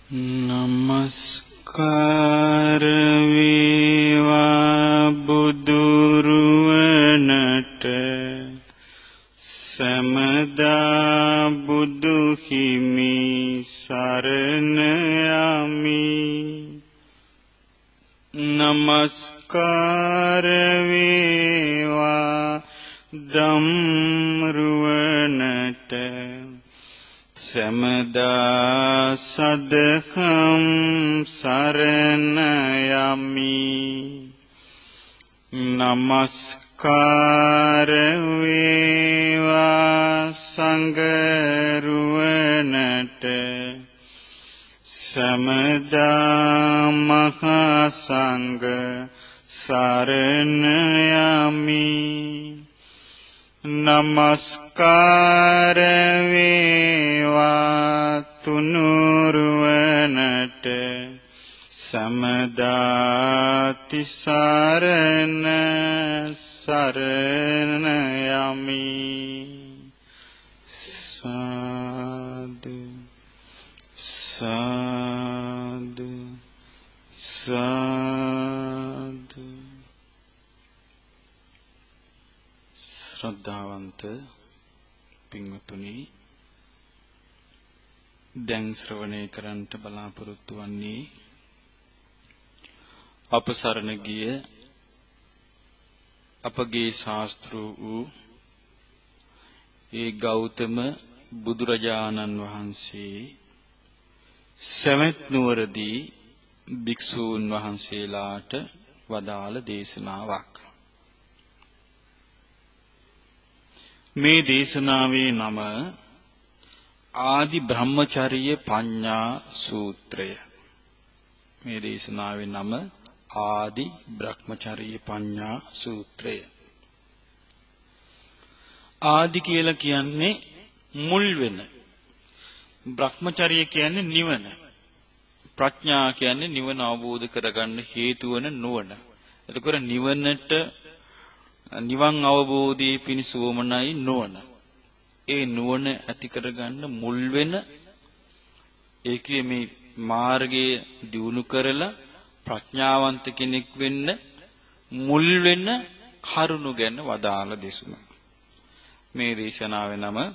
නමස්කාර වේවා බුදුරුවනට සමදා බුදු හිමි සරණ යමි. නමස්කාර වේවා ධම්රුවනට සමදා සදහම් සරණ යමි. නමස්කාර වේවා සංඝරුවනට සමදා මහා සංඝ සරණ යමි. නමස්කාර වේවා තුනුරුවනට සමදා තිසරණ සරණ යමි. සාදු සාදු සාදු. ශ්‍රද්ධාවන්ත පින්වතුනි, දැන් ශ්‍රවණය කරන්නට බලාපොරොත්තු වන්නේ අප සරණ ගිය අපගේ ශාස්ත්‍ර වූ ඒ ගෞතම බුදුරජාණන් වහන්සේ සවැත් නුවරදී භික්ෂූන් වහන්සේලාට වදාළ දේශනාවක්. මේ දේශනාවේ නම ආදි බ්‍රහ්මචර්ය පඤ්ඤා සූත්‍රය. මේ දේශනාවේ නම ආදි බ්‍රහ්මචර්ය පඤ්ඤා සූත්‍රය. ආදි කියලා කියන්නේ මුල් වෙන. බ්‍රහ්මචර්ය කියන්නේ නිවන. ප්‍රඥා කියන්නේ නිවන අවබෝධ කරගන්න හේතු වන නුවණ. එතකොට නිවනට නිවන් අවබෝධයේ පිණිස වමනයි නුවණ. ඒ නුවණ ඇති කරගන්න මුල් වෙන ඒකේ මේ මාර්ගයේ දියුණු කරලා ප්‍රඥාවන්ත කෙනෙක් වෙන්න මුල් වෙන කරුණු ගැන වදාළ දේශන. මේ දේශනාවේ නම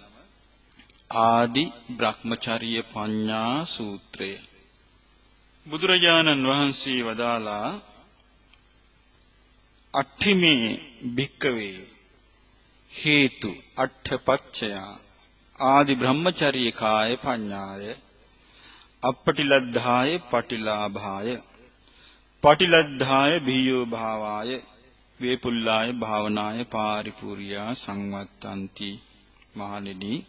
ආදි බ්‍රහ්මචර්ය පඤ්ඤා සූත්‍රය. බුදුරජාණන් වහන්සේ වදාලා අට්ඨිමේ භික්කවේ හේතු අට්ඨපච්චය ආදි බ්‍රහ්මචර්ය කාය පඤ්ඤාය අපටිලද්ධාය පටිලාභාය පටිලද්ධාය බියෝ භාවාය වේපුල්ලාය භාවනාය පාරිපූර්යා සංවත්තಂತಿ. මහණෙනි,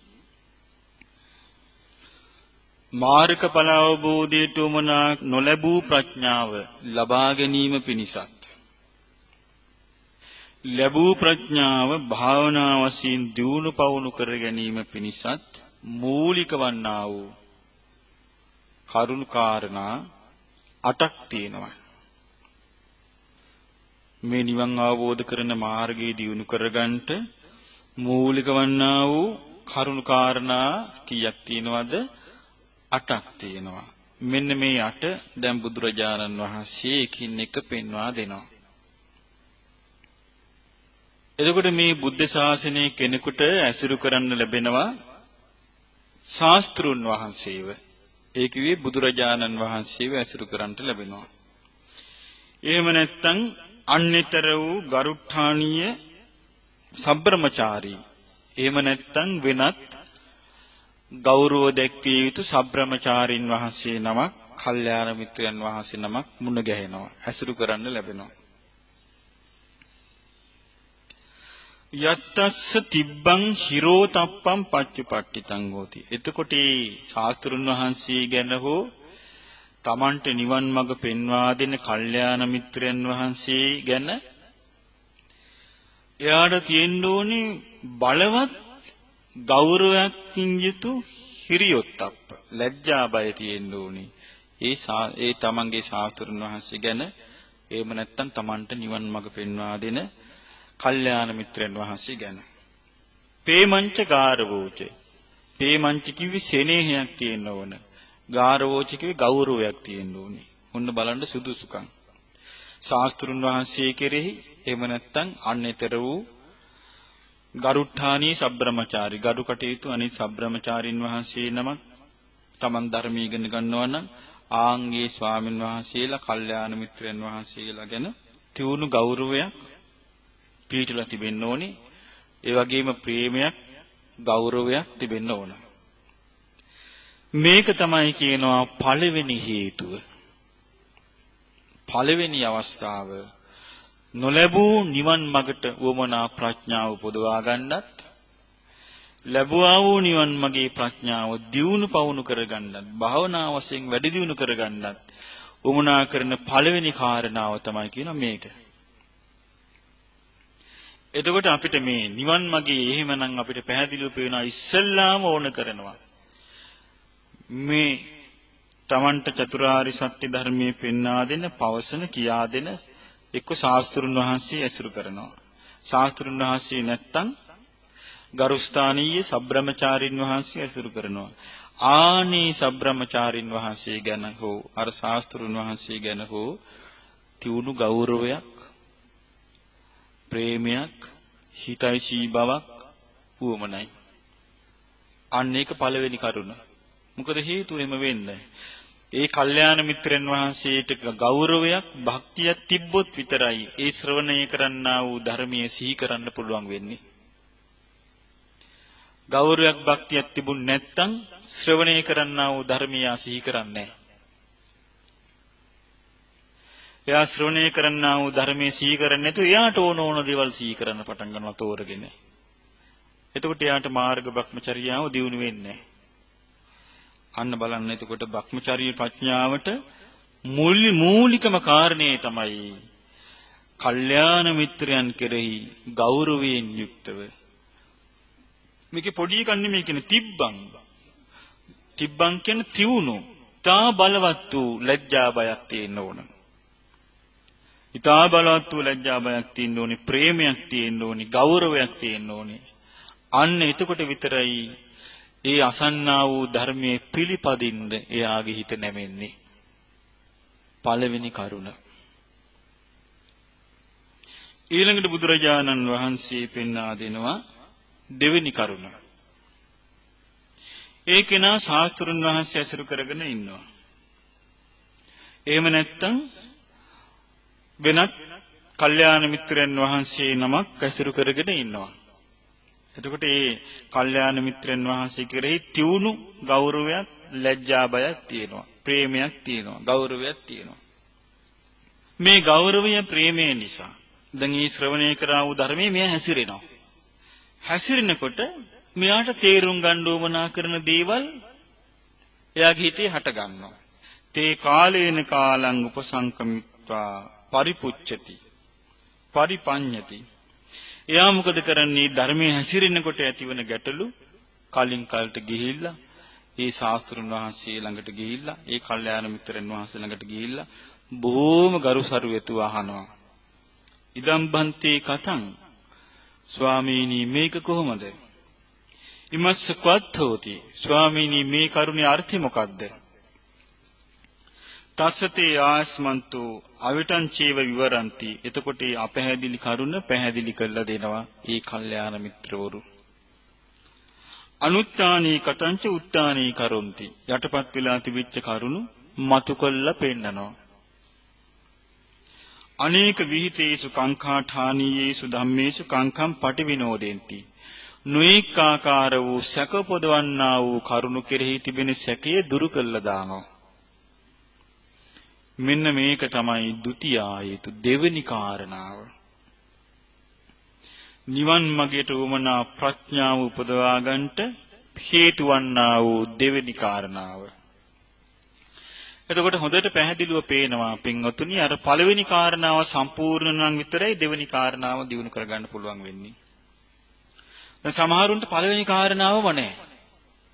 මාර්ගඵල අවබෝධයට උමනා නොලැබූ ප්‍රඥාව ලබා ගැනීම පිණිසත් ලැබූ ප්‍රඥාව භාවනා වශයෙන් දියුණු පවුණු කර ගැනීම පිණිසත් මූලික වන්නා වූ කරුණු කාරණා 8ක් තියෙනවා. මේ නිවන් අවබෝධ කරන මාර්ගයේ දියුණු කරගන්නට මූලික වන්නා වූ කරුණු කාරණා කීයක් තියෙනවද? 8ක් තියෙනවා. මෙන්න මේ 8 දැන් බුදුරජාණන් වහන්සේ එකින් එක පෙන්වා දෙනවා. එතකොට මේ බුද්ධ ශාසනයේ කෙනෙකුට ඇසුරු කරන්න ලැබෙනවා ශාස්ත්‍රුන් වහන්සේව. ඒ කිව්වේ බුදුරජාණන් වහන්සේව ඇසුරු කරන්නට ලැබෙනවා. එහෙම නැත්නම් අන්‍යතර වූ ගරුට්ටාණීය සබ්‍රමචාරී. එහෙම නැත්නම් වෙනත් ගෞරව දැක්විය යුතු සබ්‍රමචාරින් වහන්සේ නමක්, කල්යාණ මිත්‍රයන් වහන්සේ නමක් මුණ ගැහෙනවා, ඇසුරු කරන්න ලැබෙනවා. යත්තස්ස තිබ්බං හිරෝතප්පං පච්චුපට්ඨිතං හෝති. එතකොට මේ ශාස්ත්‍රුන් වහන්සේ ගැන හෝ තමන්ට නිවන් මඟ පෙන්වා දෙන කල්යාණ මිත්‍රයන් වහන්සේ ගැන එයාට තියෙන්න ඕනේ බලවත් ගෞරවයකින් යුතු හිරියොත්ප්ප, ලැජ්ජා බය තියෙන්න ඕනේ. ඒ තමන්ගේ ශාස්ත්‍රුන් වහන්සේ ගැන, එහෙම නැත්නම් තමන්ට නිවන් මඟ පෙන්වා දෙන කල්යාණ මිත්‍රයන් වහන්සේ ගැන. පේමංච ගාරවෝච. පේමංච කිව්වේ සෙනෙහයක් තියෙන්න ඕන. ගාරවෝචිකේ ගෞරවයක් තියෙන්න ඕනේ. ඔන්න බලන්න සුදුසුකම්. ශාස්ත්‍රුන් වහන්සේ කෙරෙහි එහෙම නැත්නම් අන්නතර වූ ගරුට්ටානී සබ්‍රමචාරි ගරු කටයුතු අනිත් සබ්‍රමචාරින් වහන්සේ නමක් Taman ධර්මී ඉගෙන ගන්නවා නම් ආන්ගේ ස්වාමින් වහන්සේලා කල්යාණ මිත්‍රයන් වහන්සේලා ගැන තියුණු ගෞරවයක් පිළිතුලා තිබෙන්න ඕනේ. ඒ වගේම ප්‍රේමයක් ගෞරවයක් තිබෙන්න ඕන. මේක තමයි කියනවා පළවෙනි හේතුව. පළවෙනි අවස්ථාව නොලැබූ නිවන් මගට උවමනා ප්‍රඥාව උපදවා ගන්නත් ලැබුවා වූ නිවන් මගේ ප්‍රඥාව දියුණු පවුණු කරගන්නත් භාවනා වශයෙන් වැඩි දියුණු කරගන්නත් උවමනා කරන පළවෙනි කාරණාව තමයි කියන මේක. එතකොට අපිට මේ නිවන් මගේ එහෙමනම් අපිට පැහැදිලිව පේනවා ඉස්සල්ලාම ඕන කරනවා මේ තමන්ට චතුරාර්ය සත්‍ය ධර්මයේ පෙන්වා දෙන පවසන කියා දෙන එක්ක ශාස්ත්‍රුන් වහන්සේ ඇසුරු කරනවා. ශාස්ත්‍රුන් වහන්සේ නැත්තම් ගරුස්ථානීය සබ්‍රමචාරින් වහන්සේ ඇසුරු කරනවා. ආනී සබ්‍රමචාරින් වහන්සේ ගැන හෝ අර ශාස්ත්‍රුන් වහන්සේ ගැන හෝ තියුණු ගෞරවයක් ප්‍රේමයක් හිතයිසී බවක් වුවමනයි. අන්න ඒක පළවෙනි කරුණ. මොකද හේතුව එහෙම වෙන්නේ. ඒ කල්යාණ මිත්‍රයන් වහන්සේට ගෞරවයක් භක්තියක් තිබ්බොත් විතරයි ඒ ශ්‍රවණය කරන්නා වූ ධර්මයේ සිහි කරන්න පුළුවන් වෙන්නේ. ගෞරවයක් භක්තියක් තිබුණ නැත්නම් ශ්‍රවණය කරන්නා වූ ධර්මයේ සිහි කරන්නේ නැහැ. එයා ශ්‍රවණය කරන්නා වූ ධර්මයේ සිහි කරන්නේ නැතුව එයාට ඕන දේවල් සිහි කරන්න පටන් ගන්නවා තෝරගෙන. එතකොට එයාට මාර්ග භ්‍රමචර්යාව දියුණු වෙන්නේ නැහැ. අන්න බලන්න එතකොට භ්‍රමචර්ය ප්‍රඥාවට මූලිකම කාරණේ තමයි කල්යාණ මිත්‍රයන් කෙරෙහි ගෞරවයෙන් යුක්තව මේකේ පොඩි එකක් නෙමෙයි කියන්නේ තිබ්බන් කියන්නේ තියුණු තා බලවත් වූ ලැජ්ජා බයක් තියෙන්න ඕන. ඊතා බලවත් වූ ලැජ්ජා බයක් තියෙන්න ඕනේ, ප්‍රේමයක් තියෙන්න ඕනේ, ගෞරවයක් තියෙන්න ඕනේ. අන්න එතකොට විතරයි ඒ අසන්නා වූ ධර්මයේ පිළිපදින්න එයාගේ හිත නැමෙන්නේ. පළවෙනි කරුණ. ඊළඟට බුදුරජාණන් වහන්සේ පෙන්වා දෙනවා දෙවෙනි කරුණ. ඒ කෙනා ශාස්ත්‍රුන් වහන්සේ ඇසුරු කරගෙන ඉන්නවා. එහෙම නැත්නම් වෙනත් කල්යාණ මිත්‍රයන් වහන්සේ නමක් ඇසුරු කරගෙන ඉන්නවා. එතකොට මේ කල්යාණ මිත්‍රයන් වහන්සේ කෙරෙහි තියුණු ගෞරවයක්, ලැජ්ජා බයක් තියෙනවා, ප්‍රේමයක් තියෙනවා, ගෞරවයක් තියෙනවා. මේ ගෞරවය ප්‍රේමය නිසා දැන් මේ ශ්‍රවණය කරා වූ ධර්මයේ මෙයා හැසිරෙනවා. හැසිරෙනකොට මෙයාට තේරුම් ගන්න ඕමනා කරන දේවල් එයාගේ හිතේ හට ගන්නවා. තේ කාලේන කාලං උපසංකමිත්වා පරිපුච්ඡති පරිපඤ්ඤති. එයා මොකද කරන්නේ? ධර්මයේ හැසිරෙනකොට ඇතිවන ගැටලු කලින් කලට ගිහිල්ලා ඒ ශාස්ත්‍රුන් වහන්සේ ළඟට ගිහිල්ලා ඒ කල්යාණ මිත්‍රයන් වහන්සේ ළඟට ගිහිල්ලා බොහොම ගරුසරුවෙතු අහනවා. ඉදම් බන්තේ කතං ස්වාමීනි මේක කොහොමද? ඉමස්ස කවත්ථෝති ස්වාමීනි මේ කරුණේ අර්ථය මොකක්ද? තස්සතේ ආස්මන්තු අවිටං චේව විවරಂತಿ. එතකොට මේ අපහැදිලි කරුණ පැහැදිලි කරලා දෙනවා ඒ කල්යාණ මිත්‍රවරු. අනුත්තානී කතංච උත්තානී කරොන්ති. යටපත් වෙලා තිබිච්ච කරුණ මතු කළා පෙන්නනවා. අනේක විහිතේසු කාංඛාඨානීයේසු ධම්මේසු කාංඛම් පටිවිනෝදෙන්ති. නොඑක ආකාර වූ සැක පොදවන්නා වූ කරුණ කෙරෙහි තිබෙන සැකය දුරු කළා දානවා. මෙන්න මේක තමයි ဒုတိ ආයතු දෙවෙනි කාරණාව. නිවන් මගට උවමනා ප්‍රඥාව උපදවා ගන්නට හේතු වන්නා වූ දෙවෙනි කාරණාව. එතකොට හොඳට පැහැදිලිව පේනවා පින්වතුනි අර පළවෙනි කාරණාව සම්පූර්ණ නම් විතරයි දෙවෙනි කාරණාව දිනු කරගන්න පුළුවන් වෙන්නේ. දැන් සමහරුන්ට පළවෙනි කාරණාවම නැහැ.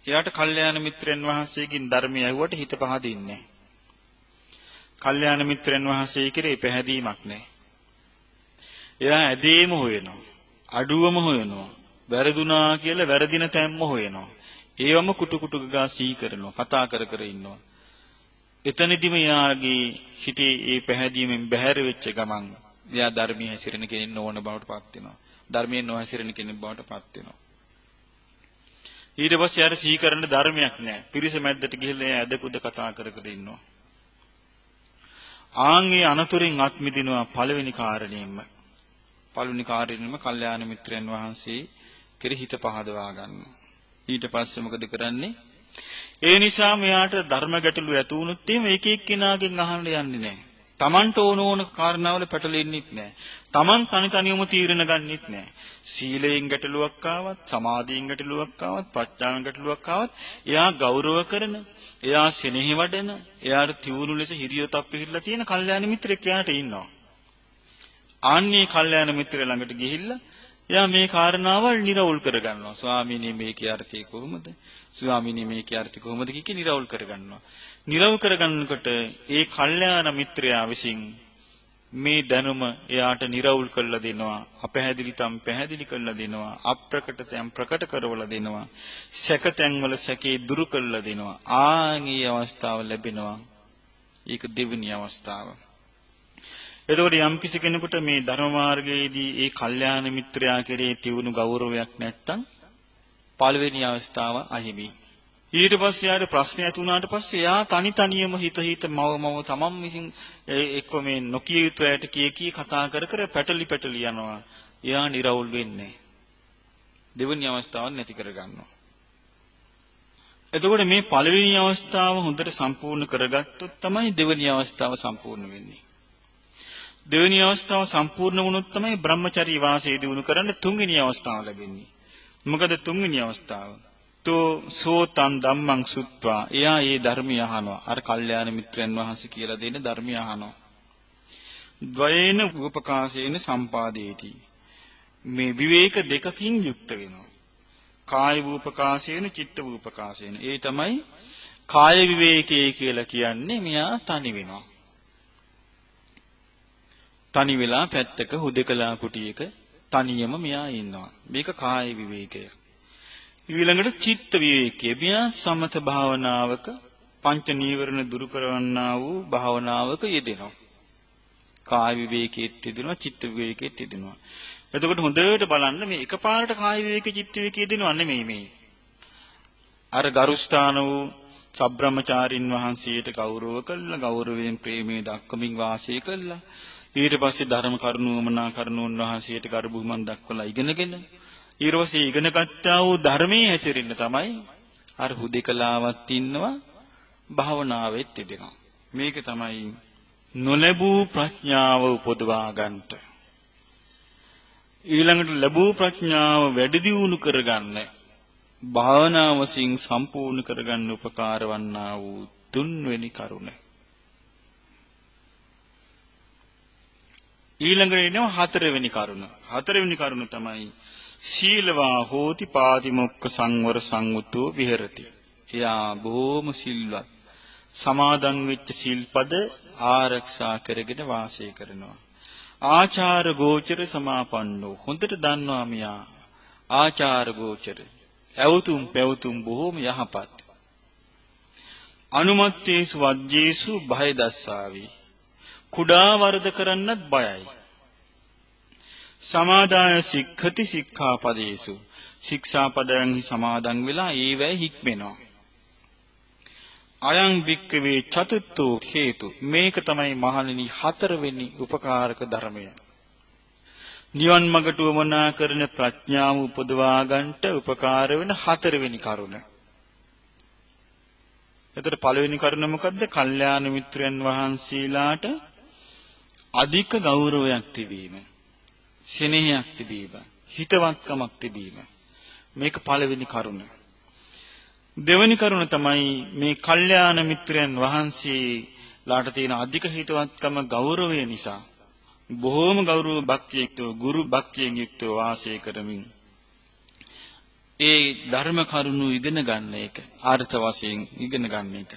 එයාට කල්යාණ මිත්‍රයන් වහන්සේගෙන් ධර්මය ඇහුවට හිත පහදින්නේ නැහැ. කල්යාණ මිත්‍රයන් වහන්සේ කෙරේ පැහැදීමක් නැහැ. එයා ඇදීම හොයනවා, අඩුවම හොයනවා, වැරදුනා කියලා වැරදින තැම්ම හොයනවා. ඒවම කුටු කුටු ගා සී කරනවා, කතා කර කර ඉන්නවා. එතනදිම යාගේ හිතේ ඒ පැහැදීමෙන් බැහැර වෙච්ච ගමන් එයා ධර්මයේ හැසිරෙන කෙනෙක් නොවන බවට පත් වෙනවා. ධර්මයෙන් නොහැසිරෙන කෙනෙක් බවට පත් වෙනවා. ඊට පස්සේ යාර සිහි කරන්න ධර්මයක් නැහැ. පිරිස මැද්දට ගිහිල්ලා එයා ඇදකුද කතා කර කර ඉන්නවා. ආන්ගේ අනතුරින් අත් මිදිනවා පළවෙනි කාරණේම. පළවෙනි කාරණේම කල්යාණ මිත්‍රයන් වහන්සේ කෙරෙහි හිත පහදවා ගන්නවා. ඊට පස්සේ මොකද කරන්නේ? ඒ නිසා මෙයාට ධර්ම ගැටලු ඇති වුණොත් එහෙම එක එක්කෙනාගෙන් අහන්න යන්නේ නැහැ. Tamanට ඕන කාරණාවල පැටලෙන්නෙත් නැහැ. Taman තනියම තීරණ ගන්නෙත් නැහැ. සීලයෙන් ගැටලුවක් ආවත්, සමාධියෙන් ගැටලුවක් ආවත්, ප්‍රඥාවෙන් ගැටලුවක් ආවත්, එයා ගෞරව කරන, එයා සෙනෙහි වඩන, එයාට තියුණු ලෙස හිරියොතක් පිළිලා තියෙන කල්යාණ මිත්‍රෙක් එයාට ඉන්නවා. ආන්නේ කල්යාණ මිත්‍රය ළඟට ගිහිල්ලා එයා මේ කාරණාවල් නිරවුල් කරගන්නවා. ස්වාමීනි මේකේ අර්ථය කොහොමද? ස්වාමීනි මේකේ අර්ථය කොහොමද කිය නිරවුල් කරගන්නවා. නිරවුල් කරගන්නකොට ඒ කල්යාණ මිත්‍රයා විසින් මේ දැනුම එයාට නිරවුල් කරලා දෙනවා. අපැහැදිලි තම් පැහැදිලි කරලා දෙනවා. අප්‍රකට තම් ප්‍රකට කරවලා දෙනවා. සැකතැන් වල සැකේ දුරු කරලා දෙනවා. ආන්ගේ අවස්ථාව ලැබෙනවා. ඒක දෙවෙනි අවස්ථාව. එතකොට යම් කිසි කෙනෙකුට මේ ධර්ම මාර්ගයේදී ඒ කල්යාණ මිත්‍රයා කෙරේ තියුණු ගෞරවයක් නැත්තම් පළවෙනි අවස්ථාව අහිමි. ඊට පස්සේ ආර ප්‍රශ්න ඇති වුණාට පස්සේ එයා තනියම හිත මව තමන් විසින් එක්ක මේ නොකිය යුතු ඇයට කී කතා කර පැටලි යනවා. එයා නිරවුල් වෙන්නේ. දෙවෙනි අවස්ථාව නැති කර ගන්නවා. එතකොට මේ පළවෙනි අවස්ථාව හොඳට සම්පූර්ණ කරගත්තොත් තමයි දෙවෙනි අවස්ථාව සම්පූර්ණ වෙන්නේ. දෙවෙනි අවස්ථාව සම්පූර්ණ වුණොත් තමයි බ්‍රහ්මචර්ය වාසය දිනු කරන්න තුන්වෙනි අවස්ථාව ලැබෙන්නේ. මොකද තුන්වෙනි අවස්ථාව? සෝතං ධම්මං සුත්වා. එයා ඒ ධර්මය අහනවා. අර කල්යාණ මිත්‍රයන් වහන්සේ කියලා දෙන ධර්මය අහනවා. ද්වයේන උපකාශේන සම්පාදේති. මේ විවේක දෙකකින් යුක්ත වෙනවා. කාය වූපකාශේන චිත්ත වූපකාශේන. ඒ තමයි කාය විවේකයේ කියලා කියන්නේ මෙයා තනි වෙනවා. තනි වෙලා පැත්තක හුදකලා කුටියක තනියම මෙයා ඉන්නවා. මේක කාය විවේකය. ඊළඟට චිත්ත විවේකය. මෙයා සමත භාවනාවක පංච නීවරණ දුරු කරවන්නා වූ භාවනාවක යෙදෙනවා. කාය විවේකයේත් යෙදෙනවා, චිත්ත විවේකයේත් යෙදෙනවා. එතකොට හොඳට බලන්න මේ එකපාරට කාය විවේකයේ චිත්ත විවේකයේ යෙදෙනවා නෙමෙයි මේ. අර ගරුස්ථාන වූ සබ්‍රහ්මචාරින් වහන්සේට ගෞරව කළා, ගෞරවයෙන් ප්‍රේමයේ දක්වමින් වාසය කළා. ඊට පස්සේ ධර්ම කරුණෝමනා කරුණෝන් වහන්සේට කරු බුහුමන් දක්වලා ඉගෙනගෙන ඊට පස්සේ ඉගෙන ගත්තා වූ ධර්මයේ හැසිරෙන්න තමයි අර හුදේකලාවත් ඉන්නවා භාවනාවෙත් යෙදෙනවා. මේක තමයි නොලැබූ ප්‍රඥාව උපදවා ගන්නට. ඊළඟට ලැබූ ප්‍රඥාව වැඩි දියුණු කරගන්න භාවනාවසින් සම්පූර්ණ කරගන්න උපකාර වන්නා වූ තුන්වෙනි කරුණ. ඊළඟට එනවා හතරවෙනි කරුණ. හතරවෙනි කරුණ තමයි සීලවා හෝති පාතිමොක්ඛ සංවර සංවුතෝ විහෙරති. එයා බොහොම සිල්වත්. සමාදන් වෙච්ච සිල්පද ආරක්ෂා කරගෙන වාසය කරනවා. ආචාර ගෝචර සමාපන්නෝ. හොඳට දන්නවා මෙයා ආචාර ගෝචර. ඇවතුම් පැවතුම් බොහොම යහපත්. අනුමත්තේසු වජ්ජේසු භය දස්සාවි. කුඩා වරද කරන්නත් බයයි. සමාදාය සික්ඛති සික්ඛාපදේසු. ශික්ෂාපදයන්හි සමාදන් වෙලා ඒවැ හික්මෙනවා. අයං වික්කවේ චතුත්ථෝ හේතු. මේක තමයි මහණෙනි හතරවෙනි උපකාරක ධර්මය. නිවන් මඟට උවමනා කරන ප්‍රඥාව උපදවා ගන්නට උපකාර වෙන හතරවෙනි කරුණ. එතකොට පළවෙනි කරුණ මොකද්ද? කල්යාණ මිත්‍රයන් වහන්සේලාට අධික ගෞරවයක් තිබීම, ස්නේහයක් තිබීම, හිතවත්කමක් තිබීම. මේක පළවෙනි කරුණ. දෙවෙනි කරුණ තමයි මේ කල්යාණ මිත්‍රයන් වහන්සේලාට තියෙන අධික හිතවත්කම ගෞරවය නිසා බොහෝම ගෞරව භක්තියක්ව ගුරු භක්තියෙන් යුක්තව වාසය කරමින් ඒ ධර්ම කරුණු ඉගෙන ගන්න එක, ආර්ථ වශයෙන් ඉගෙන ගන්න එක.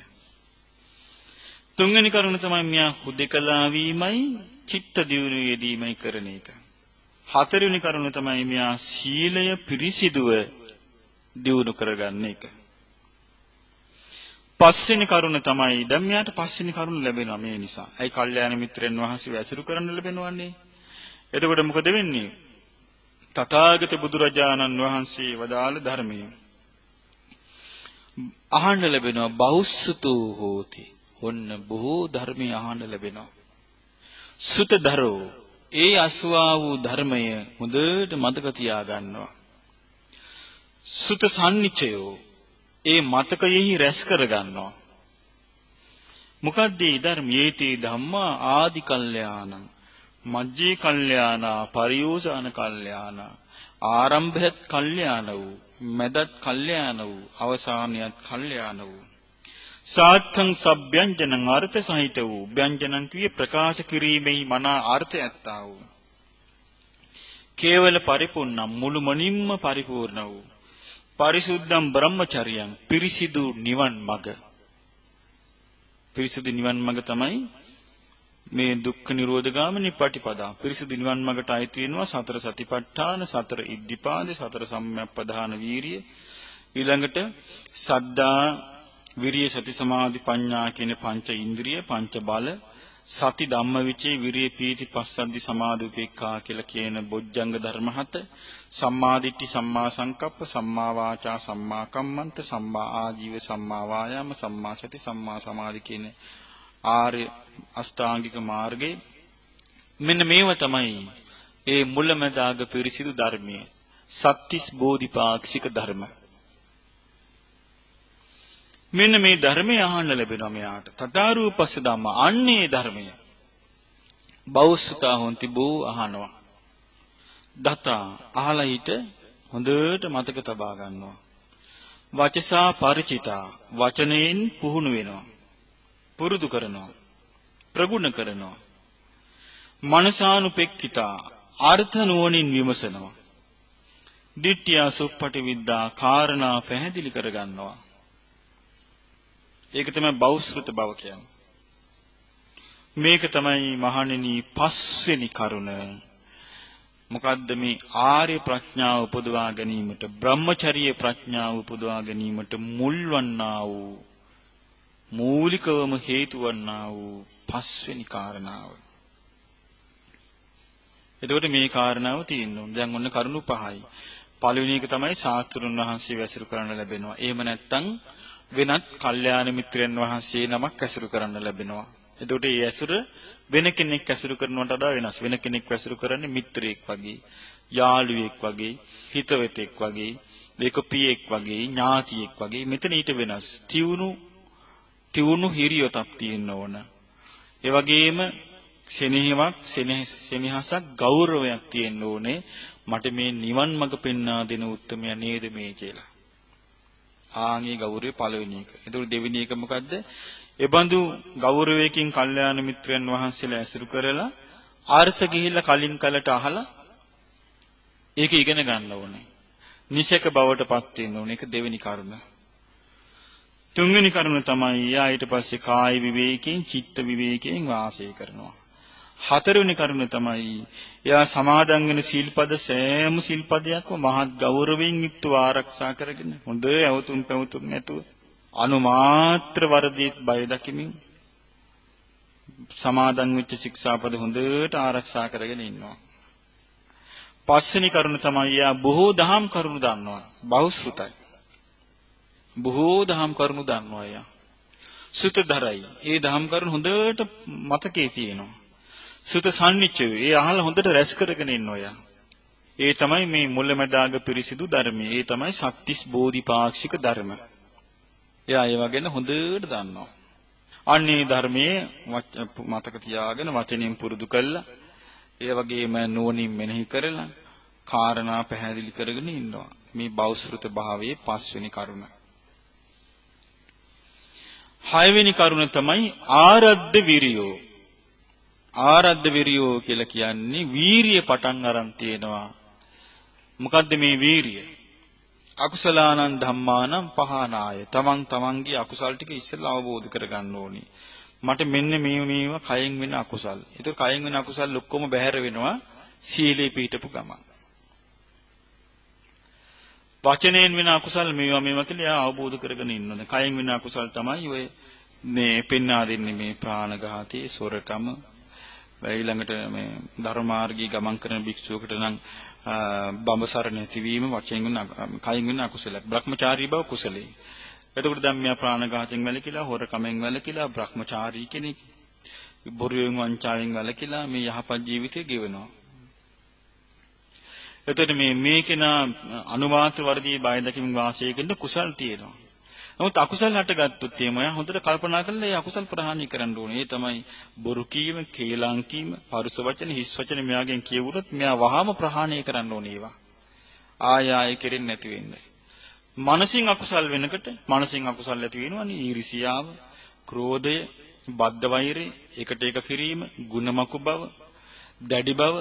තුන්වෙනි කරුණ තමයි මියා හුදෙකලා වීමයි චිත්ත දියුණුව යෙදීමයි කරන එක. හතරවෙනි කරුණ තමයි මියා සීලය පිරිසිදුව දියුණු කරගන්න එක. පස්වෙනි කරුණ තමයි දැන් මෙයාට පස්වෙනි කරුණ ලැබෙනවා මේ නිසා. ඇයි කල්යාණ මිත්‍රයන් වහන්සේ ඇසුරු කරන්න ලැබෙනවන්නේ. එතකොට මොකද වෙන්නේ? තථාගත බුදුරජාණන් වහන්සේ වදාළ ධර්මය අහන්න ලැබෙනවා. බහුසුතෝ හෝති. ඔන්න බොහෝ ධර්මයේ අහන්න ලැබෙනවා. සුතදරෝ ඒ අසුවා වූ ධර්මය හොඳට මතක තියාගන්නවා. සුත සම්නිචයෝ ඒ මතකයෙහි රැස් කරගන්නවා. මොකද්ද මේ ධර්මයේති ධම්මා ආදි කල්යාණං මජ්ජේ කල්යාණා පරියෝසాన කල්යාණා ආරම්භයත් කල්යාණ වූ මැදත් කල්යාණ වූ අවසානයත් කල්යාණ වූ සාත්තං සබ්බ්‍යංජනං අර්ථ සහිත වූ ව්‍යංජනං කිය ප්‍රකාශ කිරීමෙහි මනා අර්ථය ඇත්තා වූ කේවල පරිපූර්ණ මුළුමනින්ම පරිපූර්ණ වූ පරිසුද්ධම් බ්‍රහ්මචර්යං පිරිසිදු නිවන් මඟ. පිරිසිදු නිවන් මඟ තමයි මේ දුක්ඛ නිරෝධ ගාමිනී පටිපදා. පිරිසිදු නිවන් මඟට අයිති වෙනවා සතර සතිපට්ඨාන, සතර ඉද්ධිපාද, සතර සම්‍යක්පදාන වීරිය. ඊළඟට සද්ධා, විරිය, සති, සමාධි, ප්‍රඥා කියන පංච ඉන්ද්‍රිය, පංච බල, සති, ධම්මවිචේ, විරිය, පීති, පස්සද්ධි, සමාධි, උපේක්ඛා කියලා කියන බොජ්ජංග ධර්ම හත. සම්මා දිට්ඨි, සම්මා සංකප්ප, සම්මා වාචා, සම්මා කම්මන්ත, සම්මා ආජීව, සම්මා වායාම, සම්මා සති, සම්මා සමාධි කියන ආර්ය අෂ්ටාංගික මාර්ගයේ මෙන්න මේව තමයි ඒ මුලමදාග පිරිසිදු ධර්මයේ සත්‍තිස් බෝධිපාක්ෂික ධර්ම. මෙන්න මේ ධර්මය අහන්න ලැබෙනවා මෙයාට. තථාරූපස්ස ධම්ම අන්නේ ධර්මය. බෞසුතා හොන්ති බෝ අහනවා. දතා අහලා හිට හොඳට මතක තබා ගන්නවා. වචසා ಪರಿචිතා වචනයෙන් පුහුණු වෙනවා. පුරුදු කරනවා. ප්‍රගුණ කරනවා. මනසානුපෙක්ඛිතා අර්ථ නුවණින් විමසනවා. දිට්ඨිය සුප්පටි විද්දා කාරණා පැහැදිලි කර ගන්නවා. ඒක තමයි බෞස්ෘත බව කියන්නේ. මේක තමයි මහණෙනි පස්වෙනි කරුණ. මොකද්ද මේ ආර්ය ප්‍රඥාව උපදවා ගැනීමට බ්‍රහ්මචර්ය ප්‍රඥාව උපදවා ගැනීමට මුල් වන්නා වූ මූලිකවම හේතු වන්නා වූ පස්වෙනි කාරණාව. එතකොට මේ කාරණාව තියෙනවා. දැන් ඔන්න කරුණු පහයි. පළවෙනි එක තමයි ශාස්ත්‍රුන් වහන්සේ වැසුරු කරන්න ලැබෙනවා. එහෙම නැත්නම් වෙනත් කල්යාණ මිත්‍රයන් වහන්සේ නමක් ඇසුරු කරන්න ලැබෙනවා. එතකොට මේ ඇසුර වෙන කෙනෙක් ඇසුරු කරනවට වඩා වෙනස්. වෙන කෙනෙක් ඇසුරු කරන්නේ මිත්‍රයෙක් වගේ, යාළුවෙක් වගේ, හිතවතෙක් වගේ, දෙකපියෙක් වගේ, ඥාතියෙක් වගේ. මෙතන ඊට වෙනස්. තියුණු හිරියොතක් තියෙන්න ඕන. ඒ වගේම සෙනෙහසක් ගෞරවයක් තියෙන්න ඕනේ. මට මේ නිවන් මඟ පෙන්වා දෙන උත්තරමයා නේද මේ කියලා. ආන්ගේ ගෞරවය පළවෙනි එක. ඒතකොට දෙවෙනි එක මොකද්ද? එබඳු ගෞරවයකින් කල්යාණ මිත්‍රයන් වහන්සේලා ඇසුරු කරලා අර්ථ ගිහිල්ලා කලින් කලට අහලා ඒක ඉගෙන ගන්න ඕනේ. නිසක බවටපත් වෙන්න ඕනේ. ඒක දෙවෙනි කරුණ. තුන්වෙනි කරුණ තමයි ඊට පස්සේ කාය විවේකයෙන්, චිත්ත විවේකයෙන් වාසය කරනවා. හතරවෙනි කරුණ තමයි එයා සමාදන් වෙන සීල්පද සෑම සීල්පදයක්ම මහත් ගෞරවයෙන් යුක්තව ආරක්ෂා කරගෙන හොඳ ඇවතුම් පැවතුම් නැතුව අනුමාත්‍ර වරදීත් බය දකිමින් සමාදන් වෙච්ච ශික්ෂාපද හොඳට ආරක්ෂා කරගෙන ඉන්නවා. පස්වෙනි කරුණ තමයි එයා බොහෝ දහම් කරුණු දන්නවා. බහුශ්‍රුතයි. බොහෝ දහම් කරුණු දන්නවා එයා. සුතදරයි. ඒ දහම් කරුණු හොඳට මතකේ තියෙනවා. සුත සම්නිච්චය. ඒ අහලා හොඳට රැස් කරගෙන ඉන්නවා එයා. ඒ තමයි මේ මුලැමැදාග පිරිසිදු ධර්මය. ඒ තමයි සත්‍තිස් බෝධිපාක්ෂික ධර්ම. එයා ඒව ගැන හොඳට දන්නවා. අන්නේ ධර්මයේ මතක තියාගෙන වචනෙන් පුරුදු කළා. ඒ වගේම නුවණින් මෙනෙහි කරලා කාරණා පැහැදිලි කරගෙන ඉන්නවා. මේ බෞස්ෘත භාවයේ පස්වෙනි කරුණ. හයවෙනි කරුණ තමයි ආරද්ධ විරියෝ. ආරද්ධ විරියෝ කියලා කියන්නේ වීරිය පටන් අරන් තියෙනවා. මොකද්ද මේ වීරිය? අකුසලානං ධම්මානං පහනාය. තමන්ගේ අකුසල් ටික ඉස්සෙල්ලා අවබෝධ කරගන්න ඕනේ. මට මෙන්න මේවා කයෙන් වෙන අකුසල්. ඒක කයෙන් වෙන අකුසල් ඔක්කොම බැහැර වෙනවා සීලේ පිහිටපු ගමන්. වචනයෙන් වෙන අකුසල් මේවා කියලා අවබෝධ කරගෙන ඉන්න ඕනේ. කයෙන් වෙන අකුසල් තමයි ඔය මේ පෙන්වා දෙන්නේ මේ ප්‍රාණඝාතී, සොරකම, ඊළඟට මේ ධර්මාර්ගී ගමන් කරන භික්ෂුවකට නම් බඹසර නැතිවීම වචෙන් වෙන කයින් වෙන අකුසලයක්. බ්‍රහ්මචාරී බව කුසලයි. එතකොට දැන් මෙයා ප්‍රාණඝාතයෙන් වැළකීලා, හොරකමෙන් වැළකීලා බ්‍රහ්මචාරී කෙනෙක්. බොරුවෙන් වංචාවෙන් වැළකීලා මේ යහපත් ජීවිතය ගෙවනවා. එතකොට මේ කෙනා අනුමාත වර්ධී බය දකින්න වාසය කරන කුසල් තියෙනවා. නමුත් අකුසල් හටගත්තොත් එමය හොඳට කල්පනා කරලා ඒ අකුසල් ප්‍රහාණය කරන්න ඕනේ. ඒ තමයි බොරු කීම, කේලම් කීම, පරුස වචන, හිස් වචන මෙයාගෙන් කියවුනොත් මෙයා වහාම ප්‍රහාණය කරන්න ඕනේ ඒවා. ආය කෙරෙන්නේ නැති වෙන්නේ. මනසින් අකුසල් වෙනකොට මනසින් අකුසල් ඇති වෙනවනේ ඊර්ෂියාව, ක්‍රෝධය, බද්ධ වෛරය, එකට එක කිරීම, ගුණමකු බව, දැඩි බව,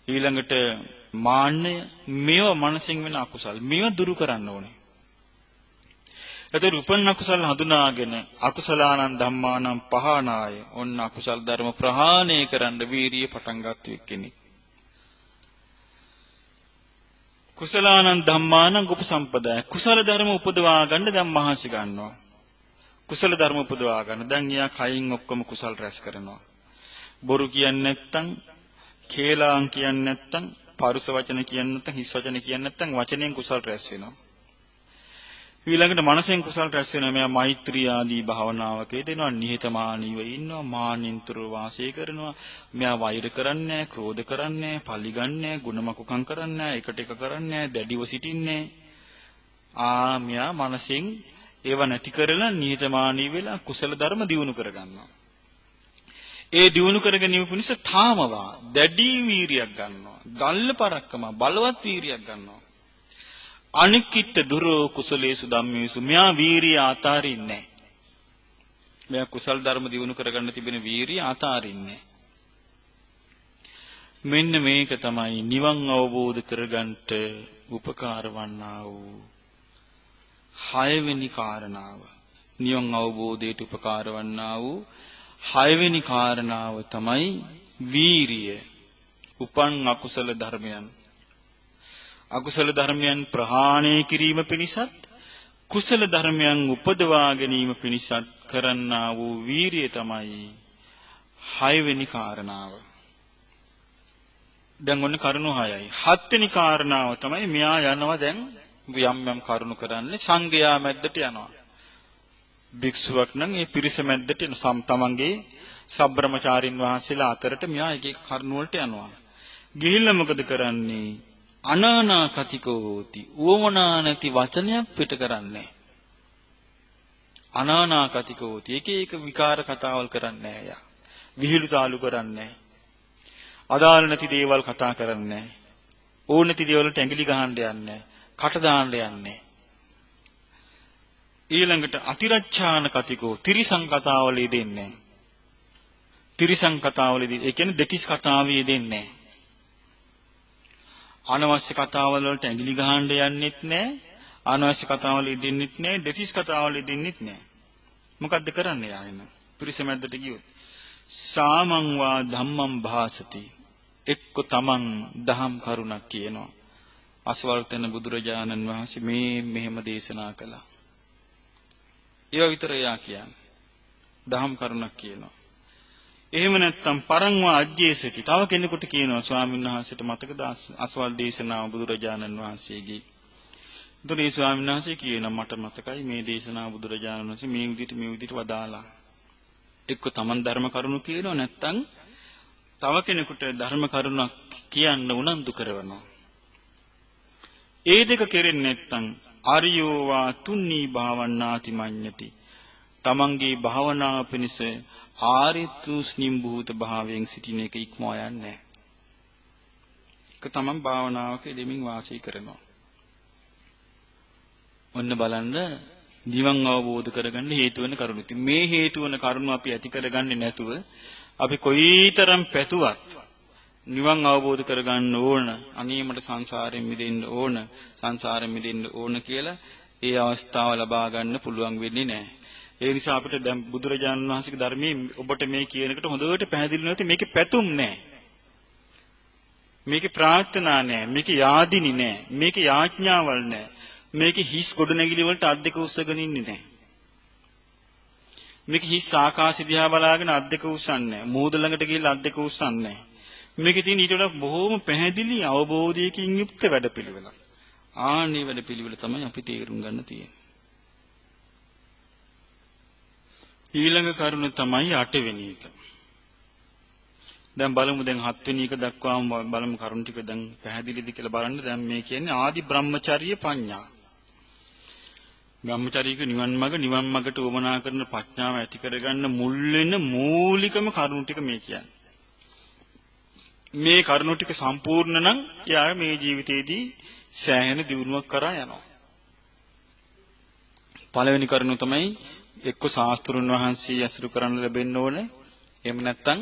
ඊළඟට මාන්නය, මේවා මනසින් වෙන අකුසල්. මේවා දුරු කරන්න ඕනේ. එතකොට උපන්න අකුසල් හඳුනාගෙන අකුසලානං ධම්මානං පහනාය ඔන්න අකුසල් ධර්ම ප්‍රහාණය කරන්න වීරිය පටන් ගන්න කෙනෙක්. කුසලානං ධම්මානං උපසම්පදාය කුසල ධර්ම උපදවා ගන්න දැන් මහන්සි ගන්නවා. කුසල ධර්ම උපදවා ගන්න දැන් එයා කයින් ඔක්කොම කුසල් රැස් කරනවා. බොරු කියන්නේ නැත්තම්, කේලාම් කියන්නේ නැත්තම්, පරුස වචන කියන්නේ නැත්තම්, හිස් වචන කියන්නේ නැත්තම් වචනෙන් කුසල් රැස් වෙනවා. ඊළඟට මනසෙන් කුසල් රැස් වෙනවා. මෙයා මෛත්‍රී ආදී භාවනාවක යෙදෙනවා, නිහතමානීව ඉන්නවා, මාන්නින්තර වාසය කරනවා. මෙයා වෛර කරන්නේ නැහැ, ක්‍රෝධ කරන්නේ නැහැ, පලිගන්නේ නැහැ, ගුණමකුකම් කරන්නේ නැහැ, එකට එක කරන්නේ නැහැ, දැඩිව සිටින්නේ නැහැ. මෙයා මනසෙන් ඒව නැති කරලා නිහතමානී වෙලා කුසල ධර්ම දියුණු කරගන්නවා. ඒ දියුණු කර ගැනීම පිණිස තාමවා දැඩි වීරියක් ගන්නවා. ගල්ල පරක්කම බලවත් වීරියක් ගන්නවා. අනික්කිට දුරෝ කුසලේසු ධම්මේසු මෙයා වීරිය ආතාරින්නේ නැහැ. මෙයා කුසල් ධර්ම දියුණු කරගන්න තිබෙන වීරිය ආතාරින්නේ නැහැ. මෙන්න මේක තමයි නිවන් අවබෝධ කරගන්නට උපකාර වන්නා වූ 6 වෙනි කාරණාව. නිවන් අවබෝධයට උපකාර වන්නා වූ 6 වෙනි කාරණාව තමයි වීරිය. උපන් අකුසල ධර්මයන් අකුසල ධර්මයන් ප්‍රහාණය කිරීම පිණිසත් කුසල ධර්මයන් උපදවා ගැනීම පිණිසත් කරන්නා වූ වීරිය තමයි 6 වෙනි කාරණාව. දැන් ඔන්න කරුණු 6යි. 7 වෙනි කාරණාව තමයි මෙයා යනවා දැන් යම් කරුණු කරන්නේ සංඝයා මැද්දට යනවා. භික්ෂුවක් නම් ඒ පිරිස මැද්දට තමන්ගේ සබ්‍රමචාරින් වහන්සේලා අතරට මෙයා එක එක කරුණු වලට යනවා. ගිහිල්ලා මොකද කරන්නේ? අනානා කතිකෝ හෝති. උවමනා නැති වචනයක් පිට කරන්නේ. අනානා කතිකෝ හෝති. එක එක විකාර කතාවල් කරන්නේ නැහැ යා. විහිළු තාලු කරන්නේ. අදාළ නැති දේවල් කතා කරන්නේ. ඕන නැති දේවල් වලට ඇඟිලි ගහන්න යන්නේ. කට දාන්න යන්නේ. ඊළඟට අතිරච්ඡාන කතිකෝ තිරිසං කතාවල යෙදෙන්නේ. තිරිසං කතාවලදී ඒ කියන්නේ දෙතිස් කතාවේ යෙදෙන්නේ. අනවශ්‍ය කතාවල වලට ඇඟිලි ගහන්න යන්නෙත් නැහැ. අනවශ්‍ය කතාවල යෙදෙන්නෙත් නැහැ. දෙතිස් කතාවල යෙදෙන්නෙත් නැහැ. මොකද්ද කරන්නේ ආයෙම? පිරිස මැද්දට ගියොත් සාමං වා ධම්මං භාසති. එක්ක තමන් දහම් කරුණක් කියනවා. අසවල්තන බුදුරජාණන් වහන්සේ මෙහෙම දේශනා කළා. ඒව විතර යා කියන්නේ. දහම් කරුණක් කියනවා. එහෙම නැත්නම් පරංවා අජ්ජේසති. තව කෙනෙකුට කියනවා ස්වාමීන් වහන්සේට මතකද අසවල් දේශනාව බුදුරජාණන් වහන්සේගේ. ඒතර ස්වාමීන් වහන්සේ කියනවා මට මතකයි මේ දේශනාව බුදුරජාණන් වහන්සේ මේ විදිහට වදාලා. එක්ක තමන් ධර්ම කරුණු කියනවා නැත්නම් තව කෙනෙකුට ධර්ම කරුණක් කියන්න උනන්දු කරනවා. ඒ දෙක කෙරෙන්නේ නැත්නම් ආර්යෝවා තුන්නී භාවනාති මඤ්ඤති. තමන්ගේ භාවනාව පිණිස ආරිතුස්නිම් භූත භාවයෙන් සිටින එක ඉක්මවා යන්නේ නැහැ. ඒක තමන් භාවනාවක දෙමින් වාසය කරනවා. ඔන්න බලන්න නිවන් අවබෝධ කරගන්න හේතු වෙන කරුණු. ඉතින් මේ හේතු වෙන කරුණු අපි ඇති කරගන්නේ නැතුව අපි කොයිතරම් පැතුවත් නිවන් අවබෝධ කරගන්න ඕන, අනේ මට සංසාරයෙන් මිදෙන්න ඕන, සංසාරයෙන් මිදෙන්න ඕන කියලා ඒ අවස්ථාව ලබා ගන්න පුළුවන් වෙන්නේ නැහැ. ඒ නිසා අපිට දැන් බුදුරජාණන් වහන්සේගේ ධර්මයේ ඔබට මේ කියන එකට හොඳට පැහැදිලි නැති මේකේ පැතුම් නැහැ. මේකේ ප්‍රාර්ථනා නැහැ. මේකේ යාදිනි නැහැ. මේකේ යාඥාවල් නැහැ. මේකේ හිස් ගොඩනැගිලි වලට අත් දෙක උස්සගෙන ඉන්නේ නැහැ. මේකේ හිස් ආකාශය දිහා බලාගෙන අත් දෙක උස්සන්නේ නැහැ. මූද ළඟට ගිහිල්ලා අත් දෙක උස්සන්නේ නැහැ. මේකේ තියෙන ඊට වඩා බොහෝම පැහැදිලි අවබෝධයකින් යුක්ත වැඩපිළිවෙලක්. ආන්නේ වැඩපිළිවෙල තමයි අපි තේරුම් ගන්න තියෙන්නේ. ඊළඟ කරුණ තමයි 8 වෙනි එක. දැන් බලමු දැන් 7 වෙනි එක දක්වාම බලමු කරුණ ටික දැන් පැහැදිලිද කියලා බලන්න. දැන් මේ කියන්නේ ආදි බ්‍රහ්මචර්ය පඤ්ඤා. බ්‍රහ්මචර්යක නිවන් මඟට උවමනා කරන ප්‍රඥාව ඇති කරගන්න මුල් වෙන මූලිකම කරුණ ටික මේ කියන්නේ. මේ කරුණ ටික සම්පූර්ණ නම් යා මේ ජීවිතේදී සෑහෙන දියුණුවක් කරා යනවා. පළවෙනි කරුණ තමයි එක්ක ශාස්ත්‍රුන් වහන්සේ ඇසුරු කරන්න ලැබෙන්න ඕනේ. එහෙම නැත්නම්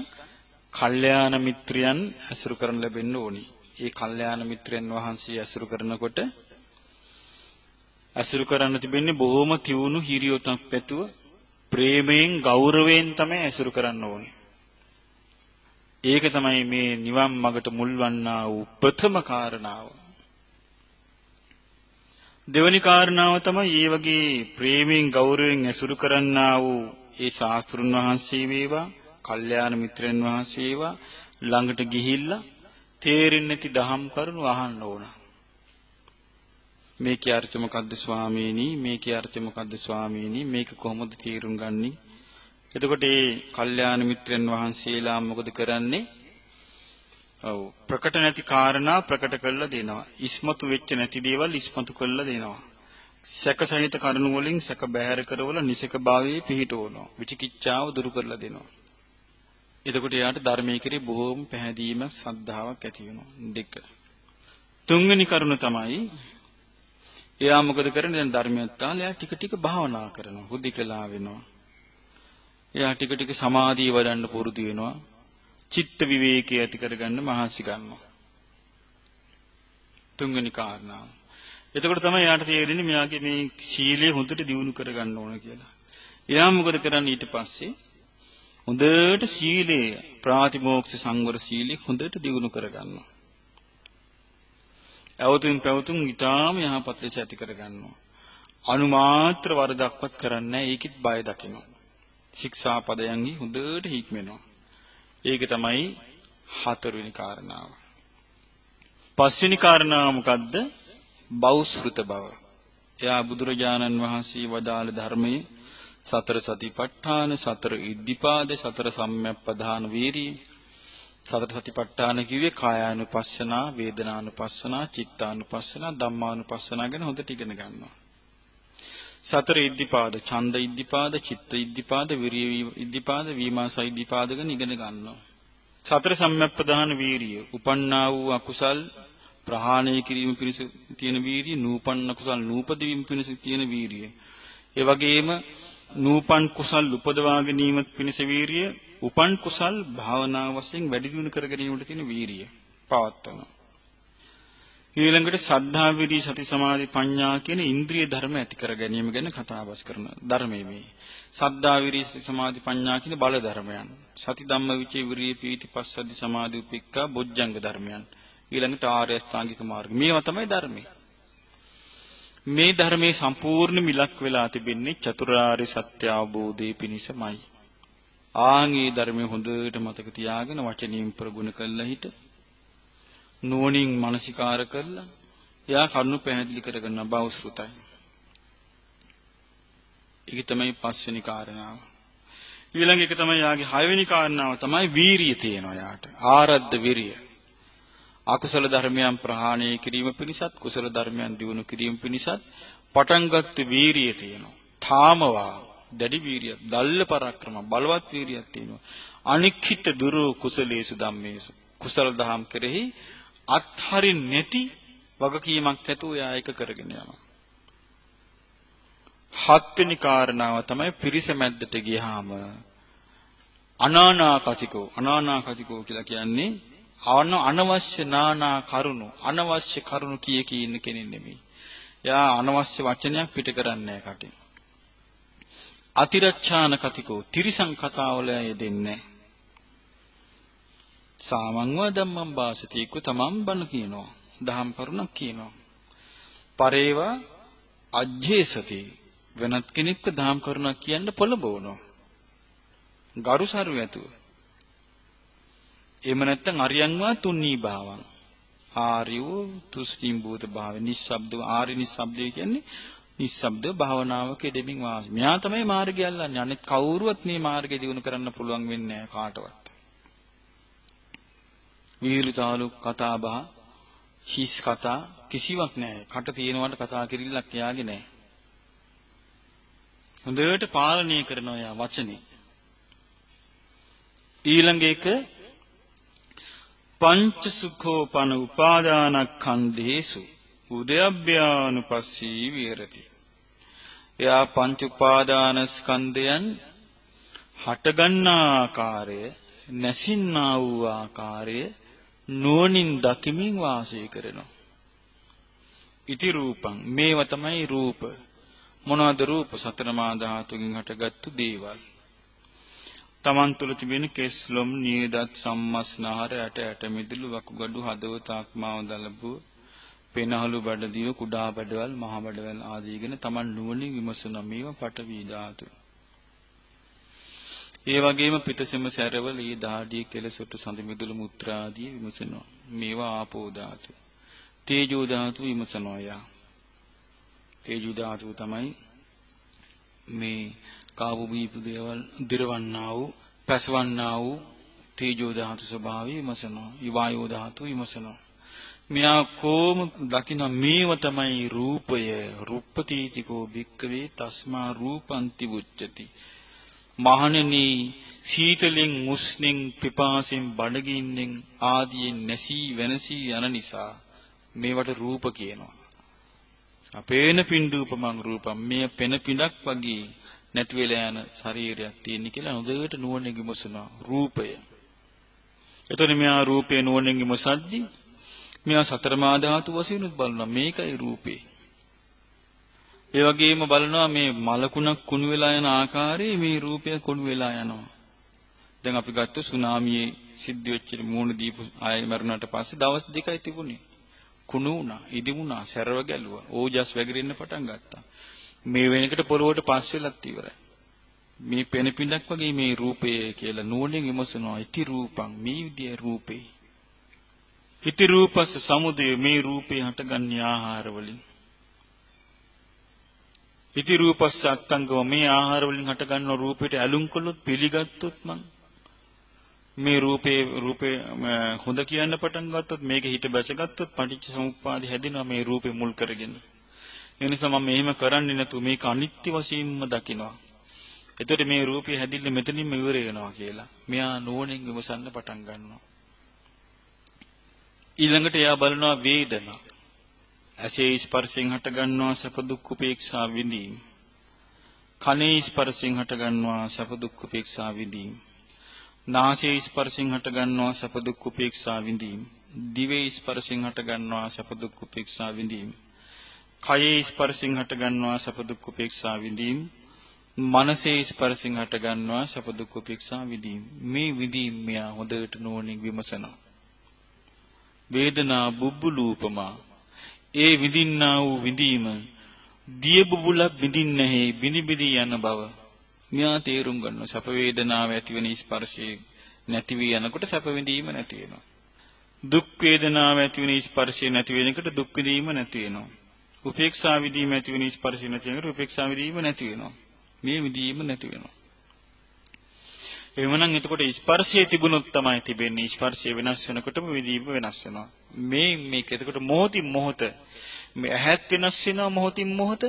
කල්යාණ මිත්‍රයන් ඇසුරු කරන්න ලැබෙන්න ඕනි. ඒ කල්යාණ මිත්‍රයන් වහන්සේ ඇසුරු කරනකොට ඇසුරු කරන්න තිබෙන්නේ බොහොම තියුණු හිරියොතක් පැතුව ප්‍රේමයෙන් ගෞරවයෙන් තමයි ඇසුරු කරන්න ඕනේ. ඒක තමයි මේ නිවන් මඟට මුල් වන්නා වූ ප්‍රථම කාරණාව. දෙවැනි කාරණාව තමයි මේ වගේ ප්‍රේමයෙන් ගෞරවයෙන් ඇසුරු කරන්නා වූ ඒ ශාස්ත්‍රුන් වහන්සේ වේවා කල්යාණ මිත්‍රයන් වහන්සේ වේවා ළඟට ගිහිල්ලා තේරෙන්නේ නැති දහම් කරුණු අහන්න ඕන. මේකේ අර්ථය මොකද්ද ස්වාමීනි? මේකේ අර්ථය මොකද්ද ස්වාමීනි? මේක කොහොමද තේරුම් ගන්නේ? එතකොට මේ කල්යාණ මිත්‍රයන් වහන්සේලා මොකද කරන්නේ? ඔව් ප්‍රකට නැති කාරණා ප්‍රකට කරලා දෙනවා. ඉස්මතු වෙච්ච නැති දේවල් ඉස්මතු කරලා දෙනවා. සැක සහිත කරුණු වලින් සැක බැහැර කරවල නිසක භාවයේ පිහිටවනවා. විචිකිච්ඡාව දුරු කරලා දෙනවා. එතකොට යාට ධර්මයේ කෙරේ බොහෝම පැහැදීමක් ශ්‍රද්ධාවක් ඇති වෙනවා. 2. තුන්වෙනි කරුණ තමයි එයා මොකද කරන්නේ? දැන් ධර්මයත් ආලා එයා ටික ටික භාවනා කරනවා. හුදෙකලා වෙනවා. එයා ටික ටික සමාධිය වඩන්න පුරුදු වෙනවා. චිත්ත විවේකී ඇති කරගන්න මහන්සි ගන්නවා. තුන්වෙනි කාරණාව. එතකොට තමයි යාට තේරෙන්නේ මෙයාගේ මේ සීලය හොඳට දියුණු කරගන්න ඕන කියලා. එයා මොකද කරන්නේ ඊට පස්සේ? හොඳට සීලය ප්‍රාතිමෝක්ෂ සංවර සීලය හොඳට දියුණු කරගන්නවා. අවතුම් පැවතුම් ඊටාම යහපත් ලෙස ඇති කරගන්නවා. අනුමාත්‍ර වරදක්වත් කරන්නේ නැහැ. ඒකෙත් බය දකිනවා. ශික්ෂාපදයන්හි හොඳට හික්මෙනවා. ඒක තමයි 4 වෙනි කාරණාව. 5 වෙනි කාරණාව මොකද්ද? බෞස්ෘත බව. එයා බුදුරජාණන් වහන්සේ වදාළ ධර්මයේ සතර සතිපට්ඨාන, සතර ඉද්ධිපාද, සතර සම්‍යක්ප්‍රධාන වීරිය. සතර සතිපට්ඨාන කිව්වේ කායානුපස්සනා, වේදනානුපස්සනා, චිත්තානුපස්සනා, ධම්මානුපස්සනා ගැන හොඳට ඉගෙන ගන්නවා. සතර ඉද්ධිපාද, ඡන්ද ඉද්ධිපාද, චිත්ත ඉද්ධිපාද, විරිය ඉද්ධිපාද, විමාසා ඉද්ධිපාද ගැන ඉගෙන ගන්නවා. සතර සම්‍යක්ප්‍රධාන වීරිය, උපන්නා වූ අකුසල් ප්‍රහාණය කිරීම පිණිස තියෙන වීරිය, නූපන්න කුසල් නූපදවීම පිණිස තියෙන වීරිය. ඒ වගේම නූපන් කුසල් උපදවා ගැනීම පිණිස වීරිය, උපන් කුසල් භාවනා වශයෙන් වැඩි දියුණු කර ගැනීමට තියෙන වීරිය පවත්වනවා. ඊළඟට සද්ධා විරිය සති සමාධි ප්‍රඥා කියන ඉන්ද්‍රිය ධර්ම ඇති කර ගැනීම ගැන කතා බස් කරන ධර්මයේ මේ. සද්ධා විරිය සති සමාධි ප්‍රඥා කියන බල ධර්මයන්. සති ධම්ම විචේ විරිය පීති පස්සද්ධි සමාධි උපේක්ඛා බොජ්ජංග ධර්මයන්. ඊළඟට ආර්ය අෂ්ටාංගික මාර්ගය. මේවා තමයි ධර්මයේ. මේ ධර්මයේ සම්පූර්ණ මිලක් වෙලා තිබෙන්නේ චතුරාර්ය සත්‍ය අවබෝධයේ පිණිසමයි. ආන්ගේ ධර්මයේ හොඳට මතක තියාගෙන වචනින් ප්‍රගුණ කළා හිට නුවණින් මනසිකාර කරලා එයා කරුණු පැහැදිලි කරගන්න බෞස්ෘතයි. ඒක තමයි 5 වෙනි කාරණාව. ඊළඟ එක තමයි යාගේ 6 වෙනි කාරණාව තමයි වීරිය තියෙනවා යාට. ආරද්ධ විරිය. අකුසල ධර්මයන් ප්‍රහාණය කිරීම පිණිසත් කුසල ධර්මයන් දියුණු කිරීම පිණිසත් පටන්ගත් වීරිය තියෙනවා. තාමවා දැඩි වීරිය, දල්ල පරාක්‍රම, බලවත් වීරියක් තියෙනවා. අනික්ඛිත දුරු කුසලේසු ධම්මේසු. කුසල දහම් කෙරෙහි අත්හරින් නැති වගකීමක් ඇතුව එයා ඒක කරගෙන යනවා. 7 වෙනි කාරණාව තමයි පිරිස මැද්දට ගියාම අනානාකතිකෝ. අනානාකතිකෝ කියලා කියන්නේ අනවශ්‍ය නානා කරුණු, අනවශ්‍ය කරුණු කී ඉන්න කෙනෙක් නෙමෙයි. එයා අනවශ්‍ය වචනයක් පිට කරන්නේ නැහැ කටින්. අතිරච්ඡාන කතිකෝ, තිරිසන් කතාවල යෙදෙන්නේ නැහැ. සාමංවා ධම්මං වාසති එක්ක තමන් බණ කියනවා. දහම් කරුණක් කියනවා. පරේවා අජ්ජේසති වෙනත් කෙනෙක්ව දහම් කරුණක් කියන්න පොළඹවනවා. ගරු සරු ඇතුව. එහෙම නැත්නම් අරියන්වා තුන්නී භාවං. ආර්යෝ තුස්තිම් භූත භාව නිස්සබ්දව ආර්ය නිස්සබ්දය කියන්නේ නිස්සබ්ද භාවනාවක යෙදෙමින් වාසය. මෙයා තමයි මාර්ගය අල්ලන්නේ. අනිත් කවුරුවත් මේ මාර්ගය දිනු කරන්න පුළුවන් වෙන්නේ නැහැ කාටවත්. විහිළුතාලු කතා බහ හිස් කතා කිසිවක් නැහැ. කට තියෙනවට කතා කිරිල්ලක් යාගේ නැහැ. හොඳට පාලනය කරනවා යා වචනේ. ඊළඟ එක පංච සුඛෝපන උපාදානස්කන්ධේසු උදයබ්භ්‍යානුපස්සී විහෙරති. එයා පංච උපාදානස්කන්ධයන් හටගන්නා ආකාරය නැසින්නා වූ ආකාරය නුවණින් දකිමින් වාසය කරනවා. ඉති රූපං මේව තමයි රූප. මොනවාද රූප? සතර මා ධාතුකින් හටගත්තු දේවල්. තමන් තුළ තිබෙන කෙස්ලොම් නියදත් සම්මස්නහර ඇට මිදුළු වකුගඩු හදවත ආත්මාව දලබුව පෙනහළු බඩදිව කුඩා බඩවැල් මහ බඩවැල් ආදීගෙන තමන් නුවණින් විමසන මේවා පඨවි ධාතු. ඒ වගේම පිටසෙම සැරවල ඊ දහඩිය කෙලසොටු සඳ මිදුළු මුත්‍රා ආදී විමසනවා. මේවා ආපෝ ධාතු. තේජෝ ධාතු විමසනවා යා. තේජෝ ධාතුව තමයි මේ කාබු බීපු දේවල් දිරවන්නා වූ පැසවන්නා වූ තේජෝ ධාතු ස්වභාවය විමසනවා. වායෝ ධාතු විමසනවා. මෙයා කොම දකින්න මේව තමයි රූපය. රුප්පතිතිකෝ භික්කවේ තස්මා රූපන්ති උච්චති. මහණෙනි සීතලෙන් උස්නෙන් පිපාසෙන් බඩගින්නෙන් ආදීන් නැසී වෙනසී යන නිසා මේවට රූප කියනවා. අපේන පින්ඩූපමං රූපම් මේ පෙන පිඬක් වගේ නැති වෙලා යන ශරීරයක් තියෙන කියලා හොඳට නුවණින් විමසනවා රූපය. එතකොට මෙයා රූපේ නුවණින් විමසද්දී මෙයා සතර මා ධාතු වශයෙන් බලනවා මේකයි රූපේ. ඒ වගේම බලනවා මේ මලකුණක් කුණු වෙලා යන ආකාරයේ මේ රූපය කුණු වෙලා යනවා. දැන් අපි ගත්ත සුනාමියේ සිද්ධ වෙච්ච මූණ දීපු ආයෙ මරුණාට පස්සේ දවස් දෙකයි තිබුණේ. කුණු වුණා, ඉදිමුණා, සැරව ගැලුවා, ඕජස් වැగిරෙන්න පටන් ගත්තා. මේ වෙනකොට පොළොවට පස් වෙලත් ඉවරයි. මේ පෙන පිඬක් වගේ මේ රූපය කියලා නුවණින් විමසනවා. ඉති රූපං මේ විදිය රූපේ. ඉති රූපස්ස සමුදය මේ රූපේ හටගන්නේ ආහාර වලින්. ඉති රූපස්ස අත්තංගව මේ ආහාර වලින් හටගන්න රූපයට ඇලුම් කළොත් පිළිගත්තොත් මං මේ රූපේ හොඳ කියන්න පටන් ගත්තොත් මේක හිත බැසගත්තොත් පටිච්ච සමුප්පාදේ හැදෙනවා මේ රූපේ මුල් කරගෙන. ඒ නිසා මම මෙහෙම කරන්නේ නැතු මේක අනිත්‍ය වශයෙන්ම දකිනවා. එතකොට මේ රූපේ හැදිල්ල මෙතනින්ම ඉවර වෙනවා කියලා. මෙයා නුවණින් විමසන්න පටන් ගන්නවා. ඊළඟට එයා බලනවා වේදනා. ඇසේ ස්පර්ශයෙන් හට ගන්නවා සැප දුක් උපේක්ෂා විඳීම. කනේ ස්පර්ශයෙන් හට ගන්නවා සැප දුක් උපේක්ෂා විඳීම. නාසයේ ස්පර්ශයෙන් හට ගන්නවා සැප දුක් උපේක්ෂා විඳීම. දිවේ ස්පර්ශයෙන් හට ගන්නවා සැප දුක් උපේක්ෂා විඳීම. කයේ ස්පර්ශයෙන් හට ගන්නවා සැප දුක් උපේක්ෂා විඳීම. මනසේ ස්පර්ශයෙන් හට ගන්නවා සැප දුක් උපේක්ෂා විඳීම. මේ විඳීම මෙයා හොඳට නුවණින් විමසනවා. වේදනා බුබ්බුලූපමා ඒ විඳින්නා වූ විඳීම දිය බුබුලක් විඳින්නේ නැහැ බිනි බිනි යන බව මෙයා තේරුම් ගන්නවා. සැප වේදනාව ඇති වෙන ස්පර්ශයේ නැති වී යනකොට සැප විඳීම නැති වෙනවා. දුක් වේදනාව ඇති වෙන ස්පර්ශයේ නැති වෙනකොට දුක් විඳීම නැති වෙනවා. උපේක්ෂා විඳීම ඇති වෙන ස්පර්ශය නැති වෙනකොට උපේක්ෂා විඳීම නැති වෙනවා. මේ විඳීම නැති වෙනවා. එවනම් එතකොට ස්පර්ශයේ තිබුණොත් තමයි තිබෙන්නේ. ස්පර්ශය වෙනස් වෙනකොටම විඳීම වෙනස් වෙනවා. මේක එතකොට මොහොතින් මොහොත මේ ඇහත් වෙනස් වෙනවා මොහොතින් මොහොත.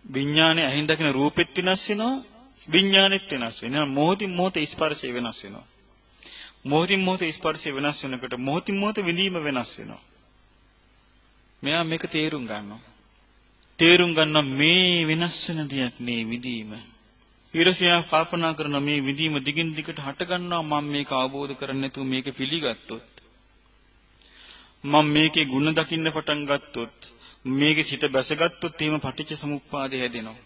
විඥානේ ඇහින් දකින රූපෙත් වෙනස් වෙනවා. විඥානෙත් වෙනස් වෙනවා. මොහොතින් මොහොත ස්පර්ශය වෙනස් වෙනවා. මොහොතින් මොහොත ස්පර්ශය වෙනස් වෙනකොට මොහොතින් මොහොත විඳීම වෙනස් වෙනවා. මෙයා මේක තේරුම් ගන්නවා. තේරුම් ගන්න මේ වෙනස් වෙන දෙයක් නේ විඳීම. ඊරසියා කල්පනා කරන මේ විඳීම දිගින් දිගට හට ගන්නවා. මම මේක අවබෝධ කරන්නේ නැතුව මේක පිළිගත්තොත් මම මේකේ ಗುಣ දකින්න පටන් ගත්තොත් මේකේ සිත බැසගත්තොත් එහෙම පටිච්ච සමුප්පාදය හැදෙනවා.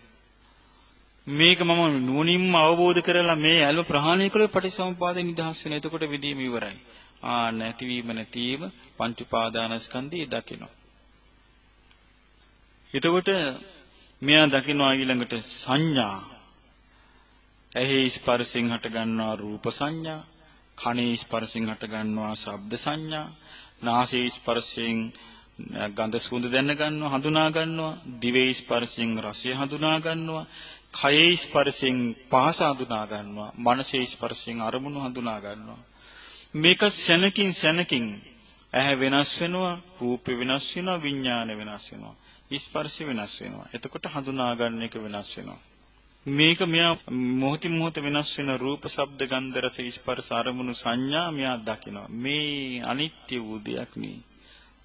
මේක මම නුවණින්ම අවබෝධ කරලා මේ ඇල්ම ප්‍රහාණය කළොත් පටිච්චසමුප්පාදේ නිදහස් වෙන. එතකොට විදීම ඉවරයි. නැතිවීම නැතිවීම පංච උපාදානස්කන්ධය දකිනවා. එතකොට මෙයා දකිනවා ඊළඟට සංඥා. ඇහි ස්පර්ශයෙන් හට ගන්නවා රූප සංඥා, කනේ ස්පර්ශයෙන් හට ගන්නවා ශබ්ද සංඥා, නාසයේ ස්පර්ශයෙන් ගන්ධ සුවඳ දැන ගන්නවා හඳුනා ගන්නවා, දිවේ ස්පර්ශයෙන් රසය හඳුනා ගන්නවා, කයේ ස්පර්ශයෙන් පහස හඳුනා ගන්නවා, මනසේ ස්පර්ශයෙන් අරමුණු හඳුනා ගන්නවා. මේක සැනකින් සැනකින් ඇහැ වෙනස් වෙනවා, රූපේ වෙනස් වෙනවා, විඥාන වෙනස් වෙනවා, ස්පර්ශය වෙනස් වෙනවා. එතකොට හඳුනා ගන්න එක වෙනස් වෙනවා. මේක මෙයා මොහොතින් මොහොත වෙනස් වෙන රූප, ශබ්ද, ගන්ධ, රස, ස්පර්ශ, අරමුණු සංඥා මෙයා දකිනවා. මේ අනිත්‍ය වූ දෙයක් නේ.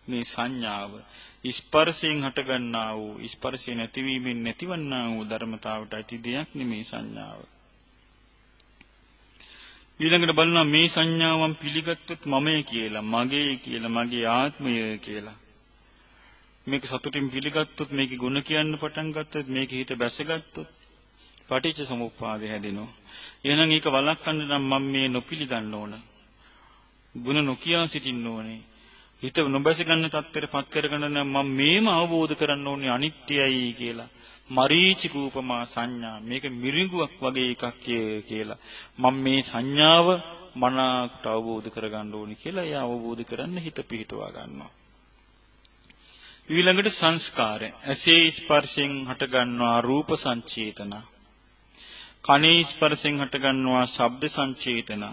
මේ සංඥාව ස්පර්ශයෙන් හටගන්නා වූ ස්පර්ශය නැතිවීමෙන් නැතිවන්නා වූ ධර්මතාවට ඇති දෙයක් නෙමේ සංඥාව. ඊළඟට බලනවා මේ සංඥාවන් පිළිගත්තොත් මමයි කියලා, මගේ කියලා, මගේ ආත්මය කියලා. මේක සතුටින් පිළිගත්තොත්, මේකේ ගුණ කියන්න පටන් ගත්තොත්, මේකේ හිත බැසගත්තොත් පටිච්ච සමුප්පාදය හැදෙනවා. එහෙනම් ඒක වළක්වන්න නම් මම මේ නොපිළිගන්න ඕන. ගුණ නොකියා සිටින්න ඕනේ. හිත නොබැස ගන්න තත්ත්වයට පත් කරගන්න නම් මම මේම අවබෝධ කරන්න ඕනේ අනිත්‍යයි කියලා. මරීචික උපමා සංඥා. මේක මිරිඟුවක් වගේ එකක් කියලා. මම මේ සංඥාව මනාවට අවබෝධ කරගන්න ඕනේ කියලා එයා අවබෝධ කරන්න හිත පිහිටවා ගන්නවා. ඊළඟට සංස්කාරය. ඇසේ ස්පර්ශයෙන් හටගන්නවා රූප සංචේතන. කනේ ස්පර්ශයෙන් හටගන්නවා ශබ්ද සංචේතන.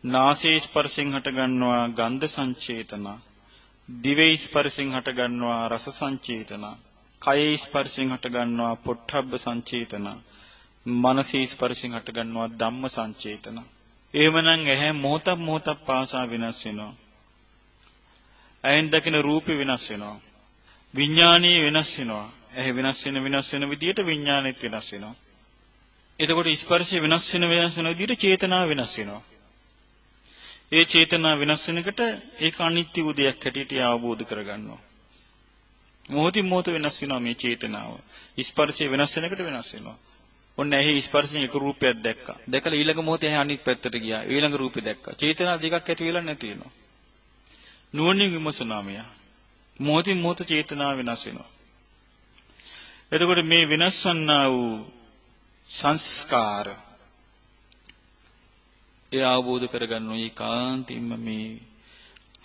නාසයේ ස්පර්ශයෙන් හටගන්නවා ගන්ධ සංචේතන. දිවේ ස්පර්ශයෙන් හටගන්නවා රස සංචේතන. කයේ ස්පර්ශයෙන් හටගන්නවා පොට්ටබ්බ සංචේතන. මනසේ ස්පර්ශයෙන් හටගන්නවා ධම්ම සංචේතන. එහෙමනම් ඇහැ මොහොතක් පාසා වෙනස් වෙනවා. ඇහෙන් දකින රූපේ වෙනස් වෙනවා. විඥානීය වෙනස් වෙනවා. ඇහැ වෙනස් වෙන විදියට විඥානෙත් වෙනස් වෙනවා. එතකොට ස්පර්ශය වෙනස් වෙන විදියට චේතනාව වෙනස් වෙනවා. ඒ චේතනාව වෙනස් වෙනකොට ඒක අනිත්‍ය වූ දෙයක් හැටියට අවබෝධ කරගන්නවා. මොහොතින් මොහොත වෙනස් වෙනවා මේ චේතනාව. ස්පර්ශය වෙනස් වෙනකොට වෙනස් වෙනවා. ඔන්න ඇහි ස්පර්ශයෙන් එක රූපයක් දැක්කා. දැකලා ඊළඟ මොහොතේ ඇහැ අනිත් පැත්තට ගියා. ඊළඟ රූපේ දැක්කා. චේතනා දෙකක් ඇති වෙලා නැති වෙනවා. නුවණින් විමසනවා මෙයා. මොහොතින් මොහොත චේතනාව වෙනස් වෙනවා. එතකොට මේ වෙනස් වන්නා වූ සංස්කාර ඒ අවබෝධ කරගන්න ඒකාන්තින්ම මේ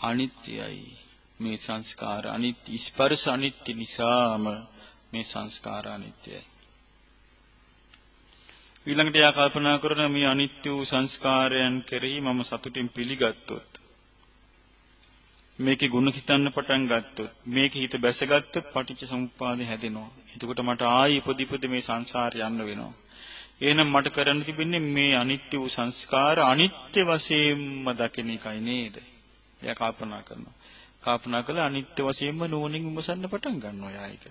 අනිත්‍යයි. මේ සංස්කාර අනිත්‍ය, ස්පර්ශ අනිත්‍ය නිසාම මේ සංස්කාර අනිත්‍යයි. ඊළඟට යා කල්පනා කරන මේ අනිත්‍ය වූ සංස්කාරයන් කෙරෙහි මම සතුටින් පිළිගත්තොත්, මේකේ ගුණ හිතන්න පටන් ගත්තොත්, මේකේ හිත බැසගත්තොත් පටිච්ච සමුප්පාදය හැදෙනවා. එතකොට මට ආයි ඉපදි මේ සංසාරේ යන්න වෙනවා. එහෙනම් මට කරන්න තිබෙන්නේ මේ අනිත්‍ය වූ සංස්කාර අනිත්‍ය වශයෙන්ම දකින එකයි නේද? එයා කල්පනා කරනවා. කල්පනා කළා අනිත්‍ය වශයෙන්ම නුවණින් විමසන්න පටන් ගන්නවා යා ඒක.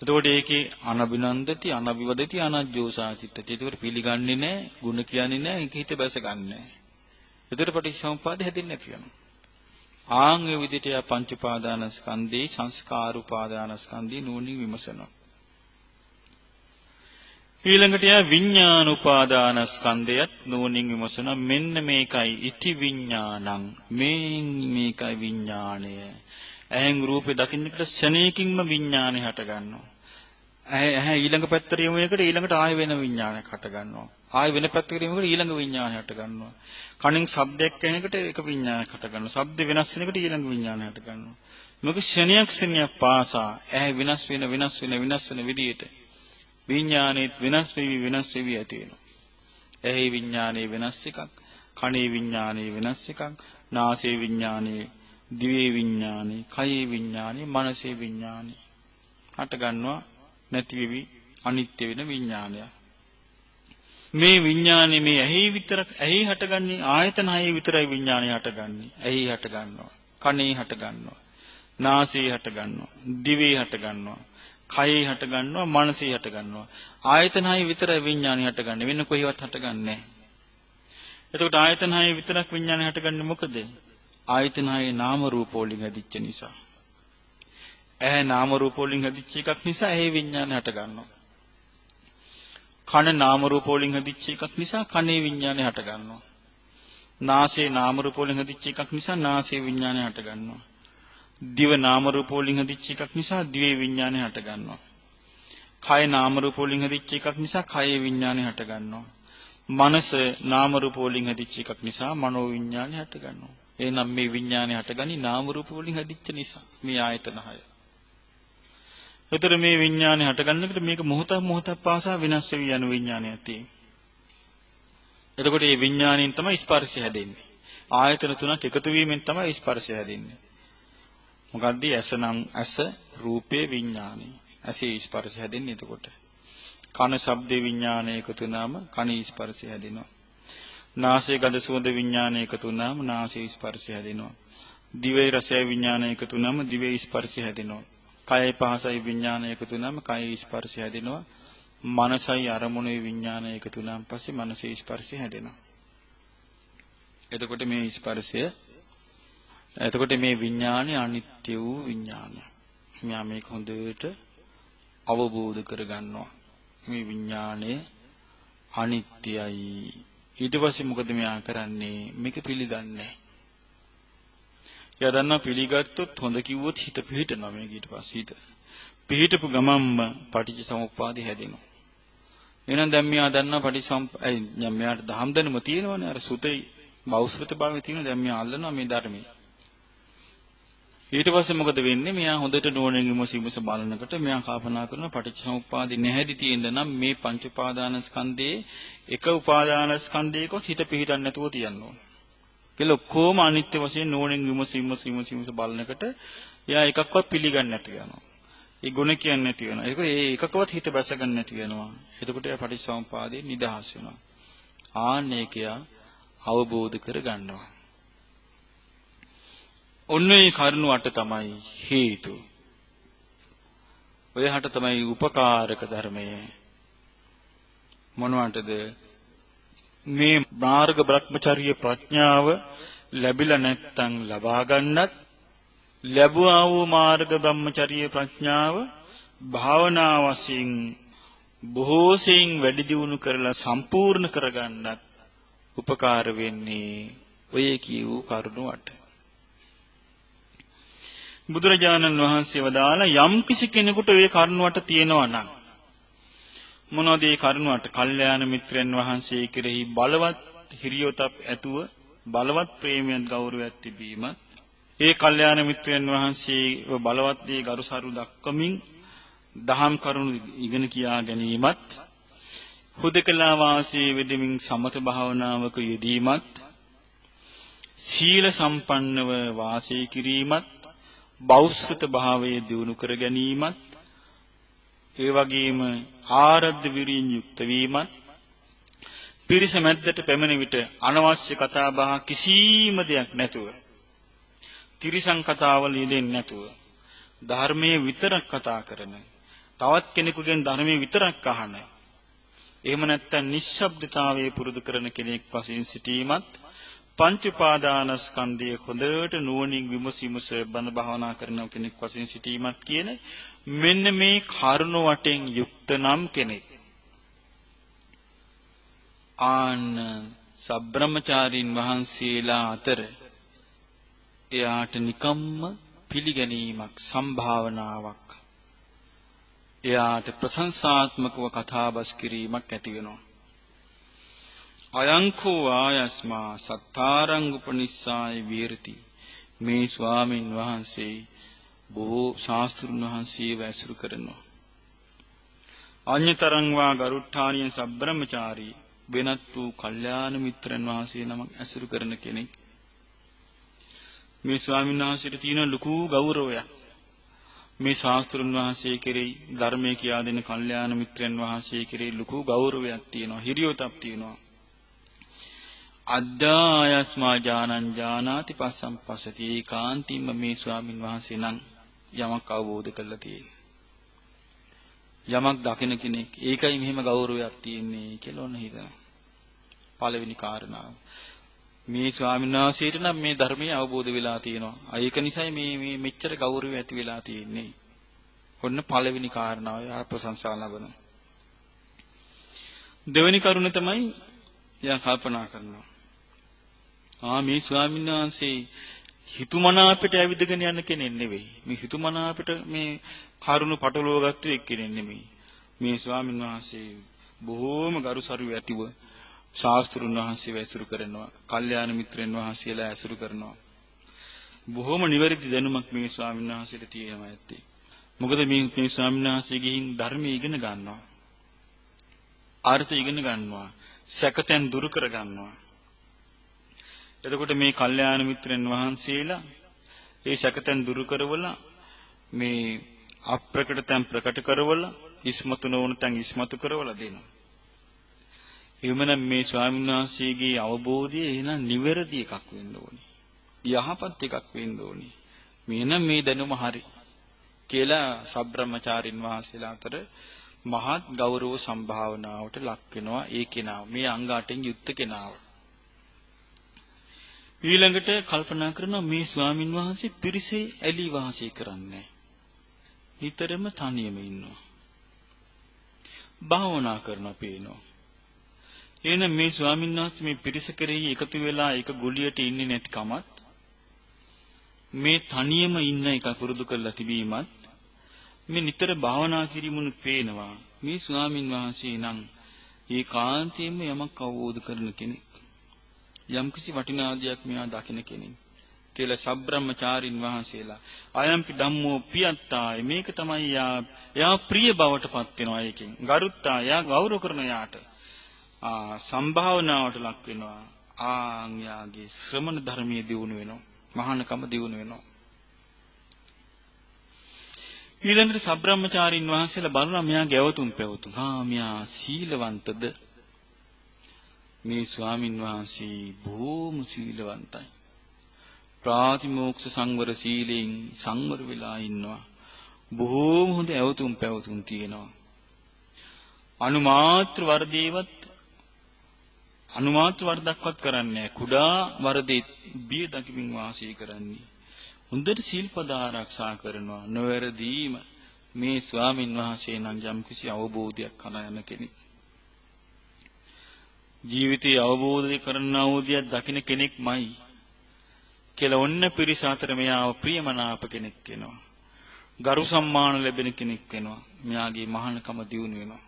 එතකොට ඒකේ අනබිනන්දති, අනබිවදති, අනජ්ජෝසාචිත්තති. ඒකට පිළිගන්නේ නැහැ, ගුණ කියන්නේ නැහැ, ඒක හිත බැසගන්නේ නැහැ. එතකොට පටිච්චසමුප්පාදය හැදෙන්නේ නැති වෙනවා. ආන් ඒ විදිහට යා පංච උපාදානස්කන්ධේ සංස්කාර උපාදානස්කන්ධේ නුවණින් විමසනවා. ඊළඟට යා විඥාන උපාදානස්කන්ධයත් නුවණින් විමසන මෙන්න මේකයි ඉති විඥානං. මේකයි විඥාණය. ඇහෙන් රූපේ දකින්නකොට ශනේකින්ම විඥානය හට ගන්නවා. ඇහැ ඊළඟ පැත්තට යමු එකට ඊළඟට ආය වෙන විඥානයක් හට ගන්නවා. ආය වෙන පැත්තකට යමු එකට ඊළඟ විඥානය හට ගන්නවා. කණෙන් ශබ්දයක් ඇහෙනකොට ඒක විඥානයක් හට ගන්නවා. ශබ්ද වෙනස් වෙනකොට ඊළඟ විඥානය හට ගන්නවා. මොකද ශනියක් පාසා ඇහැ වෙනස් වෙන විදියට විඥානෙත් වෙනස් වෙවි ඇති වෙනවා. ඇහි විඥානයේ වෙනස් එකක්, කනේ විඥානයේ වෙනස් එකක්, නාසයේ විඥානයේ, දිවේ විඥානයේ, කයේ විඥානයේ, මනසේ විඥානයේ හට ගන්නවා නැති වෙවි අනිත්‍ය වෙන විඥානය. මේ විඥානේ මේ ඇහි විතරක් ඇහි හටගන්නේ ආයතන හයේ විතරයි විඥානය හටගන්නේ. ඇහි හට ගන්නවා, කනේ හට ගන්නවා, නාසයේ හට ගන්නවා, දිවේ හට ගන්නවා, කයේ හට ගන්නවා, මනසේ හට ගන්නවා. ආයතන හයේ විතරයි විඥානය හටගන්නේ. වෙන කොහෙවත් හටගන්නේ නැහැ. එතකොට ආයතන හයේ විතරක් විඥානය හටගන්නේ මොකද? ආයතන හයේ නාම රූප වලින් හැදිච්ච නිසා. ඇහැ නාම රූප වලින් හැදිච්ච එකක් නිසා ඇහි විඥානය හට ගන්නවා. කන නාම රූප වලින් හදිච්ච එකක් නිසා කනේ විඥානය හට ගන්නවා. නාසය නාම රූප වලින් හදිච්ච එකක් නිසා නාසයේ විඥානය හට ගන්නවා. දිව නාම රූප වලින් හදිච්ච එකක් නිසා දිවේ විඥානය හට ගන්නවා. කය නාම රූප වලින් හදිච්ච එකක් නිසා කයේ විඥානය හට ගන්නවා. මනස නාම රූප වලින් හදිච්ච එකක් නිසා මනෝ විඥානය හට ගන්නවා. එහෙනම් මේ විඥානය හටගනි නාම රූප වලින් හදිච්ච නිසා මේ ආයතන 6. ඒතර මේ විඥානය හටගන්නකොට මේක මොහොතක් පාසා වෙනස් වෙවි යන විඥානයක් තියෙනවා. එතකොට මේ විඥාණයෙන් තමයි ස්පර්ශය හැදෙන්නේ. ආයතන තුනක් එකතු වීමෙන් තමයි ස්පර්ශය හැදෙන්නේ. මොකද්ද? ඇස නම් ඇස රූපේ විඥානයි. ඇසේ ස්පර්ශය හැදෙන්නේ එතකොට. කන ශබ්දේ විඥානය එකතු වුණාම කනේ ස්පර්ශය හැදෙනවා. නාසයේ ගඳ සුවඳ විඥානය එකතු වුණාම නාසයේ ස්පර්ශය හැදෙනවා. දිවේ රසය විඥානය එකතු වුණාම දිවේ ස්පර්ශය හැදෙනවා. කයයි පහසයි විඥානය එකතු වුණාම කයේ ස්පර්ශය හැදෙනවා. මනසයි අරමුණේ විඥානය එකතු වුණාන් පස්සේ මනසේ ස්පර්ශය හැදෙනවා. එතකොට මේ ස්පර්ශය එතකොට මේ විඥානය අනිත්‍ය වූ විඥානය. මෙයා මේක හොඳට අවබෝධ කරගන්නවා. මේ විඥානය අනිත්‍යයි. ඊට පස්සේ මොකද මෙයා කරන්නේ? මේක පිළිගන්නේ. එයා දන්නවා පිළිගත්තොත් හොඳ කිව්වොත් හිත පිහිටනවා මේක ඊට පස්සේ හිත. පිහිටපු ගමම්ම පටිච්චසමුප්පාදේ හැදෙනවා. එහෙනම් දැන් මෙයා දන්නවා පටිච්චසමුප්පාදයි මෙයාට දහම් දැනුම තියෙනවනේ අර සුතේ බෞද්ධ භාවයේ තියෙන දැන් මෙයා අල්ලනවා මේ ධර්මයේ. ඊට පස්සේ මොකද වෙන්නේ? මෙයා හොඳට නුවණින් විමසීමස බලනකොට මෙයා කල්පනා කරන පටිච්චසමුප්පාදේ නැහැදි තියෙන්න නම් මේ පංච උපාදානස්කන්ධයේ එක උපාදානස්කන්ධයකවත් හිත පිහිටන්නේ නැතුව තියන්න ඕන. කියලා ඔක්කොම අනිත්‍ය වශයෙන් නුවණින් විමසීමස බලනකොට එයා එකක්වත් පිළිගන්නේ නැති වෙනවා. ඒ ගුණ කියන්නේ නැති වෙනවා. ඒක ඒ එකකවත් හිත බැස ගන්න නැති වෙනවා. එතකොට එයා පටිච්චසමුප්පාදේ නිදහස් වෙනවා. ආන්නේකය අවබෝධ කර ගන්නවා. ඔන්නේ කරුණ වට තමයි හේතු. ඔය හට තමයි උපකාරක ධර්මය. මොනවටද? මේ මාර්ග බ්‍රහ්මචර්ය ප්‍රඥාව ලැබිලා නැත්තම් ලබා ගන්නත් ලැබුවා වූ මාර්ග බ්‍රහ්මචර්ය ප්‍රඥාව භාවනා වශයෙන් බොහෝ සෙයින් වැඩි දියුණු කරලා සම්පූර්ණ කරගන්නත් උපකාර වෙන්නේ ඔය කියූ කරුණ වට. බුදුරජාණන් වහන්සේ වදාලා යම් කිසි කෙනෙකුට ඔය කරුණ වට තියෙනවා නම් මොනවද ඒ කරුණ වට? කල්යාණ මිත්‍රයන් වහන්සේ කෙරෙහි බලවත් හිරියොතප් ඇතුව බලවත් ප්‍රේමයෙන් ගෞරවයක් තිබීම, ඒ කල්යාණ මිත්‍රයන් වහන්සේ බලවත් දේ ගරුසරු දක්වමින් දහම් කරුණු ඉගෙන කියා ගැනීමත්, හුදකලා වාසයේ වෙදමින් සමත භාවනාවක යෙදීමත්, සීල සම්පන්නව වාසය කිරීමත්, බෞද්ධ භාවයේ දියුණු කර ගැනීමත්, ඒ වගේම ආරද්ධ විරියෙන් යුක්ත වීමත්, පිරිස මැද්දට පැමිණ විට අනවශ්‍ය කතා බහ කිසිම දෙයක් නැතුව, තිරිසන් කතාවල යෙදෙන්නේ නැතුව, ධර්මයේ විතරක් කතා කරන, තවත් කෙනෙකුගෙන් ධර්මයේ විතරක් අහන, එහෙම නැත්නම් නිශ්ශබ්දතාවයේ පුරුදු කරන කෙනෙක් වශයෙන් සිටීමත්, පංච උපාදානස්කන්ධයේ හොඳට නුවණින් විමසීමස බණ භාවනා කරන කෙනෙක් වශයෙන් සිටීමත් කියන මෙන්න මේ කරුණ වටෙන් යුක්ත නම් කෙනෙක් ආන සබ්‍රහ්මචාරීන් වහන්සේලා අතර එයාට නිකම්ම පිළිගැනීමක්, සම්භාවනාවක්, එයාට ප්‍රශංසාත්මකව කතාබස් කිරීමක් ඇති වෙනවා. අයංකෝ ආයස්මා සත්තාරං උපනිස්සාය විහෙරති. මේ ස්වාමින් වහන්සේ බොහෝ ශාස්ත්‍රුන් වහන්සේව ඇසුරු කරනවා. අඤ්‍යතරං වා ගරුට්ටානිය සබ්‍රහ්මචාරී, වෙනත් වූ කල්යාණ මිත්‍රන් වහන්සේ නමක් ඇසුරු කරන කෙනෙක්. මේ ස්වාමීන් වහන්සේට තියෙන ලොකු ගෞරවයක්. මේ ශාස්ත්‍රුන් වහන්සේ කෙරෙහි, ධර්මයේ කියා දෙන කල්යාණ මිත්‍රයන් වහන්සේ කෙරෙහි ලොකු ගෞරවයක් තියෙනවා, හිරියොතක් තියෙනවා. අද්දායස්මා ඥානං ඥානාති පස්සම් පස්සති. ඒකාන්තින්ම මේ ස්වාමින් වහන්සේ නම් යමක් අවබෝධ කරලා තියෙනවා, යමක් දකින කෙනෙක්. ඒකයි මෙහෙම ගෞරවයක් තියෙන්නේ කියලා ඔන්න හිතනවා. පළවෙනි කාරණාව මේ ස්වාමීන් වහන්සේට නම් මේ ධර්මය අවබෝධ වෙලා තියෙනවා. ඒක නිසායි මේ මෙච්චර ගෞරවය ඇති වෙලා තියෙන්නේ. ඔන්න පළවෙනි කාරණාව. යා ප්‍රශංසා ලබන. දෙවෙනි කරුණ තමයි යා කල්පනා කරනවා. මේ ස්වාමීන් වහන්සේ හිතුමනාපට ඇවිදගෙන යන කෙනෙක් නෙවෙයි. මේ හිතුමනාපට මේ කරුණ පටලවා ගත්ත එක්කෙනෙක් නෙමෙයි. මේ ස්වාමීන් වහන්සේ බොහෝම ගරුසරු ඇතිව ශාස්ත්‍රුන් වහන්සේ වැසුරු කරනවා. කල්යාණ මිත්‍රයන් වහන්සේලා ඇසුරු කරනවා. බොහෝම නිවැරදි දැනුමක් මේ ස්වාමීන් වහන්සේට තියෙනවා ඇත්තේ. මොකද මේ ස්වාමීන් වහන්සේ ගිහින් ධර්මයේ ඉගෙන ගන්නවා. අර්ථය ඉගෙන ගන්නවා. සැකතෙන් දුරු කර ගන්නවා. එතකොට මේ කල්යාණ මිත්‍රයන් වහන්සේලා ඒ සැකතෙන් දුරු කරවලා මේ අප්‍රකට තැන් ප්‍රකට කරවලා ඉස්මතු නොවන තැන් ඉස්මතු කරවලා දෙනවා. එවමනම් මේ ස්වාමීන් වහන්සේගේ අවබෝධය එහෙනම් නිවැරදි එකක් වෙන්න ඕනේ. යහපත් එකක් වෙන්න ඕනේ. මෙන්න මේ දැනුම හරි කියලා සබ්‍රහ්මචාරින් වහන්සේලා අතර මහත් ගෞරව සම්භාවනාවට ලක් වෙනවා ඒ කෙනාව. මේ අංග 8න් යුක්ත කෙනාව. ඊළඟට කල්පනා කරනවා මේ ස්වාමින් වහන්සේ පිරිසේ ඇලී වාසය කරන්නේ. හිතරම තනියම ඉන්නවා. භාවනා කරනවා පේනවා. එහෙනම් මේ ස්වාමීන් වහන්සේ මේ පිරිස කෙරෙහි එකතු වෙලා එක ගුලියට ඉන්නේ නැතිකමත් මේ තනියම ඉන්න එක පුරුදු කරලා තිබීමත් මේ නිතර භාවනා කිරීමුණු පේනවා. මේ ස්වාමීන් වහන්සේ නම් ඒකාන්තයෙන්ම යමක් අවබෝධ කරන කෙනෙක්. යම්කිසි වටිනාදියක් මෙයා දකින කෙනෙක් කියලා සබ්‍රහ්මචාරින් වහන්සේලා අයම්පි ධම්මෝ පියත්තාය මේක තමයි යා ප්‍රිය බවට පත් වෙනවා. ඒකෙන් ගරුත්තා යා ගෞරව කරන යාට සම්භාවනාවට ලක් වෙනවා. යාගේ ශ්‍රමණ ධර්මයේ දියුණු වෙනවා. මහානකම දියුණු වෙනවා. ඊළඟට සබ්‍රහ්මචාරින් වහන්සේලා බලනවා මෙයාගේ ඇවතුම් පැවතුම්. මෙයා සීලවන්තද? මේ ස්වාමින් වහන්සේ බොහොම සීලවන්තයි. ප්‍රාතිමෝක්ෂ සංවර සීලෙන් සංවර වෙලා ඉන්නවා. බොහොම හොඳ ඇවතුම් පැවතුම් තියෙනවා. අනුමාත්‍ර වරදක්වත් කරන්නේ නැහැ. කුඩා වරදේ බිය දකිමින් වාසය කරන්නේ. හොඳට සීල්පද ආරක්ෂා කරනවා. නොවැරදීම මේ ස්වාමින් වහන්සේ නම් යම්කිසි අවබෝධයක් කරන යන කෙනෙක්. ජීවිතයේ අවබෝධ කරනා වූදියක් දකින්න කෙනෙක්මයි කියලා ඔන්න පිරිස අතර මෙයාව ප්‍රියමනාප කෙනෙක් වෙනවා. ගරු සම්මාන ලැබෙන කෙනෙක් වෙනවා. මෙයාගේ මහානකම දියුණු වෙනවා.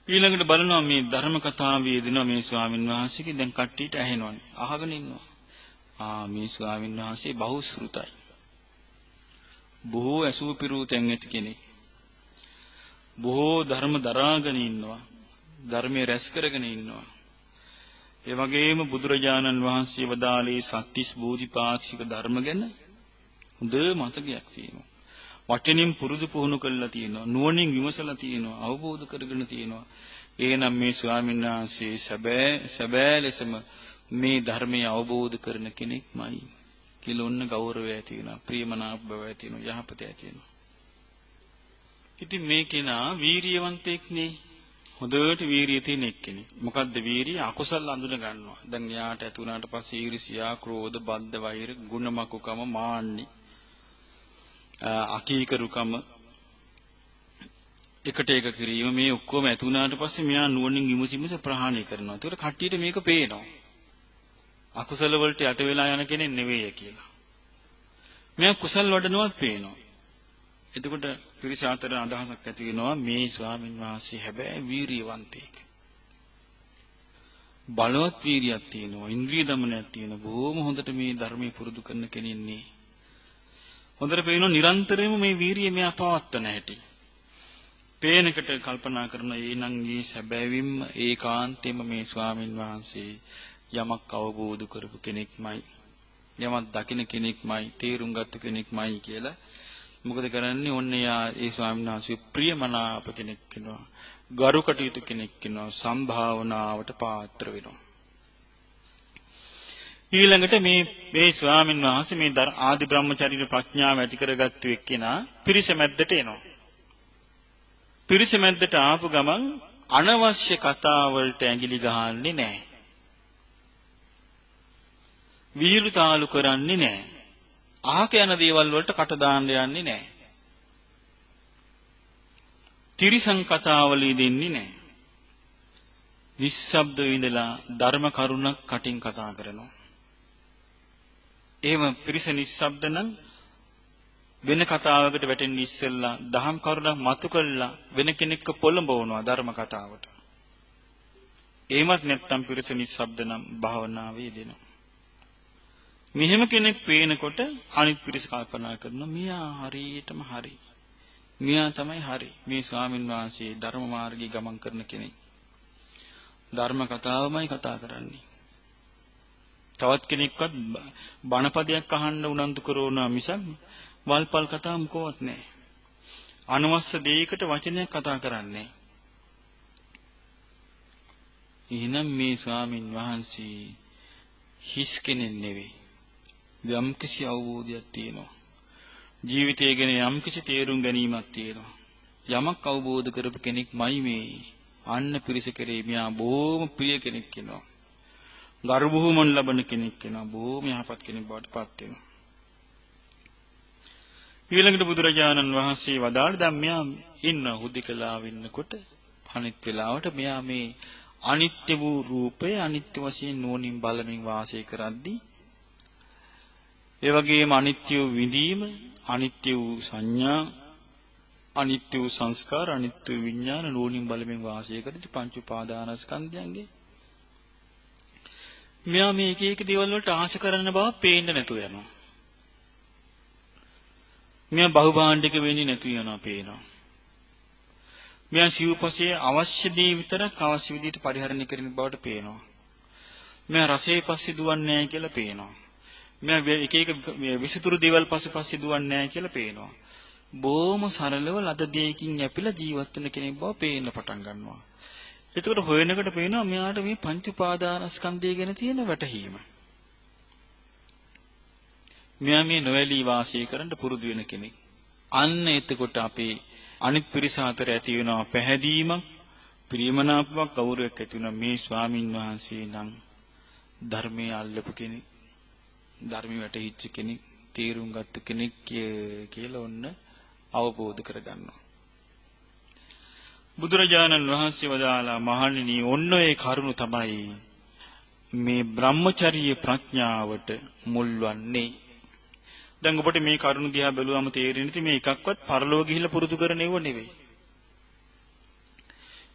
ඊළඟට බලනවා මේ ධර්ම කතාවේ දෙනවා මේ ස්වාමින් වහන්සේගේ දැන් කට්ටියට ඇහෙනවනේ. අහගෙන ඉන්නවා. මේ ස්වාමින් වහන්සේ බහුශ්‍රුතයි. බොහෝ ඇසූ පිරූ තැන් ඇති කෙනෙක්. බොහෝ ධර්ම දරාගෙන ඉන්නවා. ධර්මයේ රැස් කරගෙන ඉන්නවා. ඒ වගේම බුදුරජාණන් වහන්සේ වදාළේ සත්‍තිස් බෝධිපාක්ෂික ධර්ම ගැන හොඳ මතකයක් තියෙනවා. වචනින් පුරුදු පුහුණු කරලා තියෙනවා. නුවණින් විමසලා තියෙනවා. අවබෝධ කරගෙන තියෙනවා. එහෙනම් මේ ස්වාමීන් වහන්සේ සැබෑ ලෙසම මේ ධර්මය අවබෝධ කරන කෙනෙක්මයි කියලා ඔන්න ගෞරවය ඇති වෙනවා. ප්‍රියමනාප බව ඇති වෙනවා. යහපත ඇති වෙනවා. ඉතින් මේ කෙනා වීරියවන්තෙක් නේ. හොඳට වීරිය තියෙන එක්කෙනෙක්. මොකද්ද වීරිය? අකුසල් අඳුන ගන්නවා. දැන් යාට ඇති වුණාට පස්සේ ඊර්ෂියා, ක්‍රෝධ, බද්ධ, වෛර, ගුණමකුකම, මාන්නි, අකීකරුකම, එකට එක කිරීම මේ ඔක්කොම ඇති වුණාට පස්සේ මෙයා නුවණින් විමසිමිස ප්‍රහාණය කරනවා. ඒකට කට්ටියට මේක පේනවා. අකුසල වලට යට වෙලා යන කෙනෙක් නෙවෙයි කියලා. මෙයා කුසල් වඩනවත් පේනවා. එතකොට පිරිස අතර අදහසක් ඇති වෙනවා මේ ස්වාමීන් වහන්සේ හැබැයි වීරියවන්තයෙක්. බලවත් වීරියක් තියෙනවා, ඉන්ද්‍රිය දමනයක් තියෙනවා. බොහොම හොඳට මේ ධර්මයේ පුරුදු කරන කෙනෙන්නේ. හොඳට පේනවා නිරන්තරයෙන්ම මේ වීරිය මෙයා පවත්වන හැටි. පේනකට කල්පනා කරන එනං මේ සැබෑවින්ම ඒකාන්තයෙන්ම මේ ස්වාමීන් වහන්සේ යමක් අවබෝධ කරපු කෙනෙක්මයි. යමක් දකින කෙනෙක්මයි, තේරුම් ගත්ත කෙනෙක්මයි කියලා මොකද කරන්නේ? ඔන්න යා ඒ ස්වාමීන් වහන්සේ ප්‍රියමනාප කෙනෙක් වෙනවා. ගරු කටයුතු කෙනෙක් වෙනවා. සම්භාවනාවට පාත්‍ර වෙනවා. ඊළඟට මේ ස්වාමීන් වහන්සේ මේ ආදි බ්‍රහ්මචර්ය ප්‍රඥාව ඇති කරගත්තු එක්කෙනා පිරිස මැද්දට එනවා. පිරිස මැද්දට ආපු ගමන් අනවශ්‍ය කතා වලට ඇඟිලි ගහන්නේ නැහැ. විහිළු තාලු කරන්නේ නැහැ. අහක යන දේවල් වලට කට දාන්න යන්නේ නැහැ. තිරිසන් කතාවලදී දෙන්නේ නැහැ. නිශ්ශබ්ද ඉඳලා ධර්ම කරුණක් කටින් කතා කරනවා. එහෙම පිරිස නිශ්ශබ්ද නම් වෙන කතාවකට වැටෙන්න ඉස්සෙල්ලා දහම් කරුණක් මතු කළා වෙන කෙනෙක්ව පොළඹවනවා ධර්ම කතාවට. එහෙමත් නැත්නම් පිරිස නිශ්ශබ්ද නම් භාවනාවේ දෙනවා. මෙහෙම කෙනෙක් පේනකොට අනිත් පිරිස කල්පනා කරනවා මෙයා හරියටම හරි. මෙයා තමයි හරි. මේ ස්වාමින් වහන්සේ ධර්ම මාර්ගයේ ගමන් කරන කෙනෙක්. ධර්ම කතාවමයි කතා කරන්නේ. තවත් කෙනෙක්වත් බණපදයක් අහන්න උනන්දු කරනවා මිසක් වල්පල් කතා මොකවත් නැහැ. අනවශ්‍ය දෙයකට වචනයක් කතා කරන්නේ. එහෙනම් මේ ස්වාමින් වහන්සේ හිස් කෙනෙක් නෙවෙයි. යම්කිසි අවබෝධයක් තියෙනවා. ජීවිතය ගැන යම්කිසි තේරුම් ගැනීමක් තියෙනවා. යමක් අවබෝධ කරපු කෙනෙක්මයි මේ. අන්න පිරිස කෙරේ මෙයා බොහොම ප්‍රිය කෙනෙක් වෙනවා. ගරු බුහුමන් ලබන කෙනෙක් වෙනවා. බොහොම යහපත් කෙනෙක් බවට පත් වෙනවා. ඊළඟට බුදුරජාණන් වහන්සේ වදාළ දැන් මෙයා ඉන්න හුදෙකලාව ඉන්නකොට අනිත් වෙලාවට මෙයා මේ අනිත්‍ය වූ රූපය අනිත්‍ය වශයෙන් නුවණින් බලමින් වාසය කරද්දී ඒ වගේම අනිත්‍ය වූ විඳීම අනිත්‍ය වූ සංඥා අනිත්‍ය වූ සංස්කාර අනිත්‍ය වූ විඥාන නුවණින් බලමින් වාසය කරද්දී පංච උපාදානස්කන්ධයන්ගේ මෙයා මේ එක දේවල් වලට ආශ කරන බව පේන්න නැතුව යනවා. මෙයා බහුභාණ්ඩික වෙන්නේ නැතු වෙනවා පේනවා. මෙයා සිව්පසේ අවශ්‍ය දේ විතරක් අවශ්‍ය විදිහට පරිහරණය කරන බවට පේනවා. මෙයා රසයේ පස්සේ දුවන්නේ නැහැ කියලා පේනවා. මෙයා එක විසිතුරු දේවල් පස්සේ දුවන්නේ නැහැ කියලා පේනවා. බොහොම සරලව ලද දෙයකින් යැපිලා ජීවත් වෙන කෙනෙක් බව පේන්න පටන් ගන්නවා. එතකොට හොයනකොට පේනවා මෙයාට මේ පංච උපාදානස්කන්ධය ගැන තියෙන වැටහීම. මෙයා මේ නොවැළී වාසය කරන්න පුරුදු වෙන කෙනෙක්. අන්න එතකොට අපේ අනිත් පිරිස අතර ඇති වෙනවා පැහැදීමක්, ප්‍රියමනාපයක්, ගෞරවයක් ඇති වෙනවා. මේ ස්වාමින් වහන්සේ නම් ධර්මයේ අල්ලපු කෙනෙක්, ධර්මයේ වැටහිච්ච කෙනෙක්, තේරුම් ගත්ත කෙනෙක් කියලා ඔන්න අවබෝධ කරගන්නවා. බුදුරජාණන් වහන්සේ වදාලා මහණෙනි ඔන්න ඒ කරුණ තමයි මේ බ්‍රහ්මචර්ය ප්‍රඥාවට මුල් වන්නේ. දැන් ඔබට මේ කරුණ දිහා බැලුවම තේරෙන්නේ මේ එකක්වත් පරලෝක ගිහිල්ලා පුරුදු කරනව නෙවෙයි.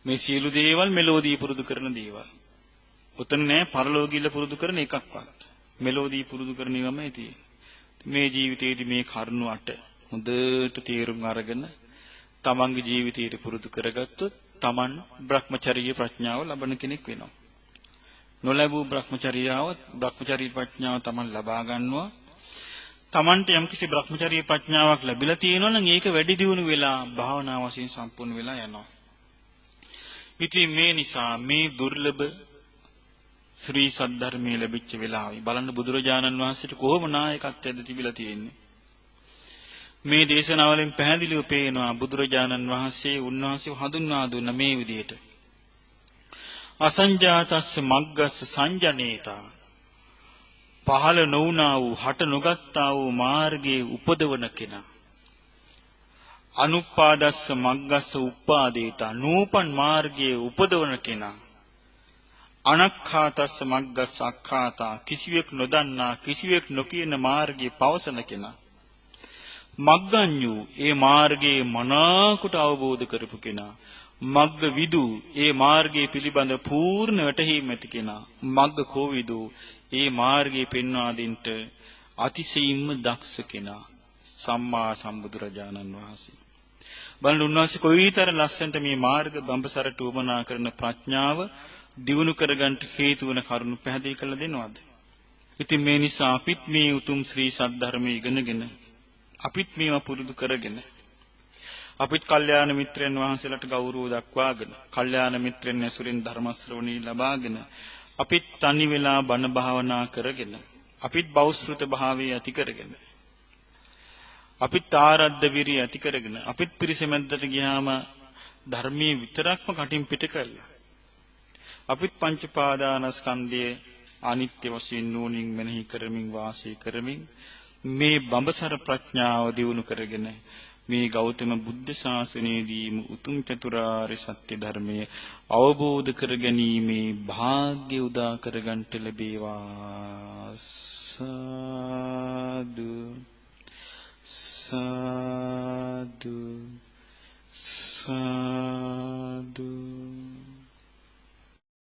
මේ සියලු දේවල් මෙලෝදී පුරුදු කරන දේවල්. උතන නෑ පරලෝක ගිහිල්ලා පුරුදු කරන එකක්වත්. මෙලෝදී පුරුදු කරනවමයි තියෙන්නේ. මේ ජීවිතයේදී මේ කරුණ අට හොඳට තේරුම් අරගෙන තමන්ගේ ජීවිතයට පුරුදු කරගත්තොත් තමන් බ්‍රහ්මචර්ය ප්‍රඥාව ලබන කෙනෙක් වෙනවා. නොලැබූ බ්‍රහ්මචර්ය ප්‍රඥාව තමන් ලබා ගන්නවා. තමන්ට යම්කිසි බ්‍රහ්මචර්ය ප්‍රඥාවක් ලැබිලා තියෙනවා නම් ඒක වැඩි දියුණු වෙලා භාවනා වශයෙන් සම්පූර්ණ වෙලා යනවා. ඉතින් මේ නිසා මේ දුර්ලභ ශ්‍රී සද්ධර්මයේ ලැබිච්ච වෙලාවයි බලන්න බුදුරජාණන් වහන්සේට කොහොම නායකත්වයක්ද තිබිලා තියෙන්නේ. මේ දේශනාවලින් පැහැදිලිව පේනවා බුදුරජාණන් වහන්සේ උන්වහන්සේ හඳුන්වා දුන්න මේ විදිහට. අසංජාතස්ස මග්ගස්ස සංජනේතා පහළ නොවුනා වූ හට නොගත්තා වූ මාර්ගයේ උපදවන කෙනා. අනුප්පාදස්ස මග්ගස්ස උප්පාදේතා නූපන් මාර්ගයේ උපදවන කෙනා. අනක්ඛාතස්ස මග්ගස්ස අක්ඛාතා කිසිවෙක් නොදන්නා කිසිවෙක් නොකියන මාර්ගයේ පවසන කෙනා. මග්ගඤ්ඤු ඒ මාර්ගයේ මනාකොට අවබෝධ කරපු කෙනා. මග්ග විදු ඒ මාර්ගයේ පිළිබඳ පූර්ණ වැටහීම ඇති කෙනා. මග්ග කෝවිදු ඒ මාර්ගයේ පෙන්වා දෙන්නට අතිශයින්ම දක්ෂ කෙනා. සම්මා සම්බුදුරජාණන් වහන්සේ. බලන්න උන්වහන්සේ කොයිතර ලස්සනට මේ මාර්ග බඹසරට උවමනා කරන ප්‍රඥාව දියුණු කරගන්න හේතු වන කරුණු පැහැදිලි කරලා දෙනවද? ඉතින් මේ නිසා අපිත් මේ උතුම් ශ්‍රී සද්ධර්මයේ ඉගෙනගෙන අපිත් මේවා පුරුදු කරගෙන අපිත් කල්යාණ මිත්‍රයන් වහන්සේලාට ගෞරව දක්වාගෙන කල්යාණ මිත්‍රයන් ඇසුරින් ධර්ම ශ්‍රවණී ලබාගෙන අපිත් තනි වෙලා බණ භාවනා කරගෙන අපිත් බෞද්ධ භාවයේ ඇති කරගෙන අපිත් ආරද්ධ විරිය ඇති කරගෙන අපිත් පිරිසමැද්දට ගියාම ධර්මයේ විතරක්ම කටින් පිට කළා. අපිත් පංච පාදානස්කන්ධයේ අනිත්‍ය වශයෙන් නුවණින් මෙනෙහි කරමින් වාසය කරමින් මේ බඹසර ප්‍රඥාව දියුණු කරගෙන මේ ගෞතම බුද්ධ ශාසනයේදීම උතුම් චතුරාර්ය සත්‍ය ධර්මය අවබෝධ කර ගැනීමේ වාග්ය උදා කර ගන්නට ලැබේවා. සාදු සාදු සාදු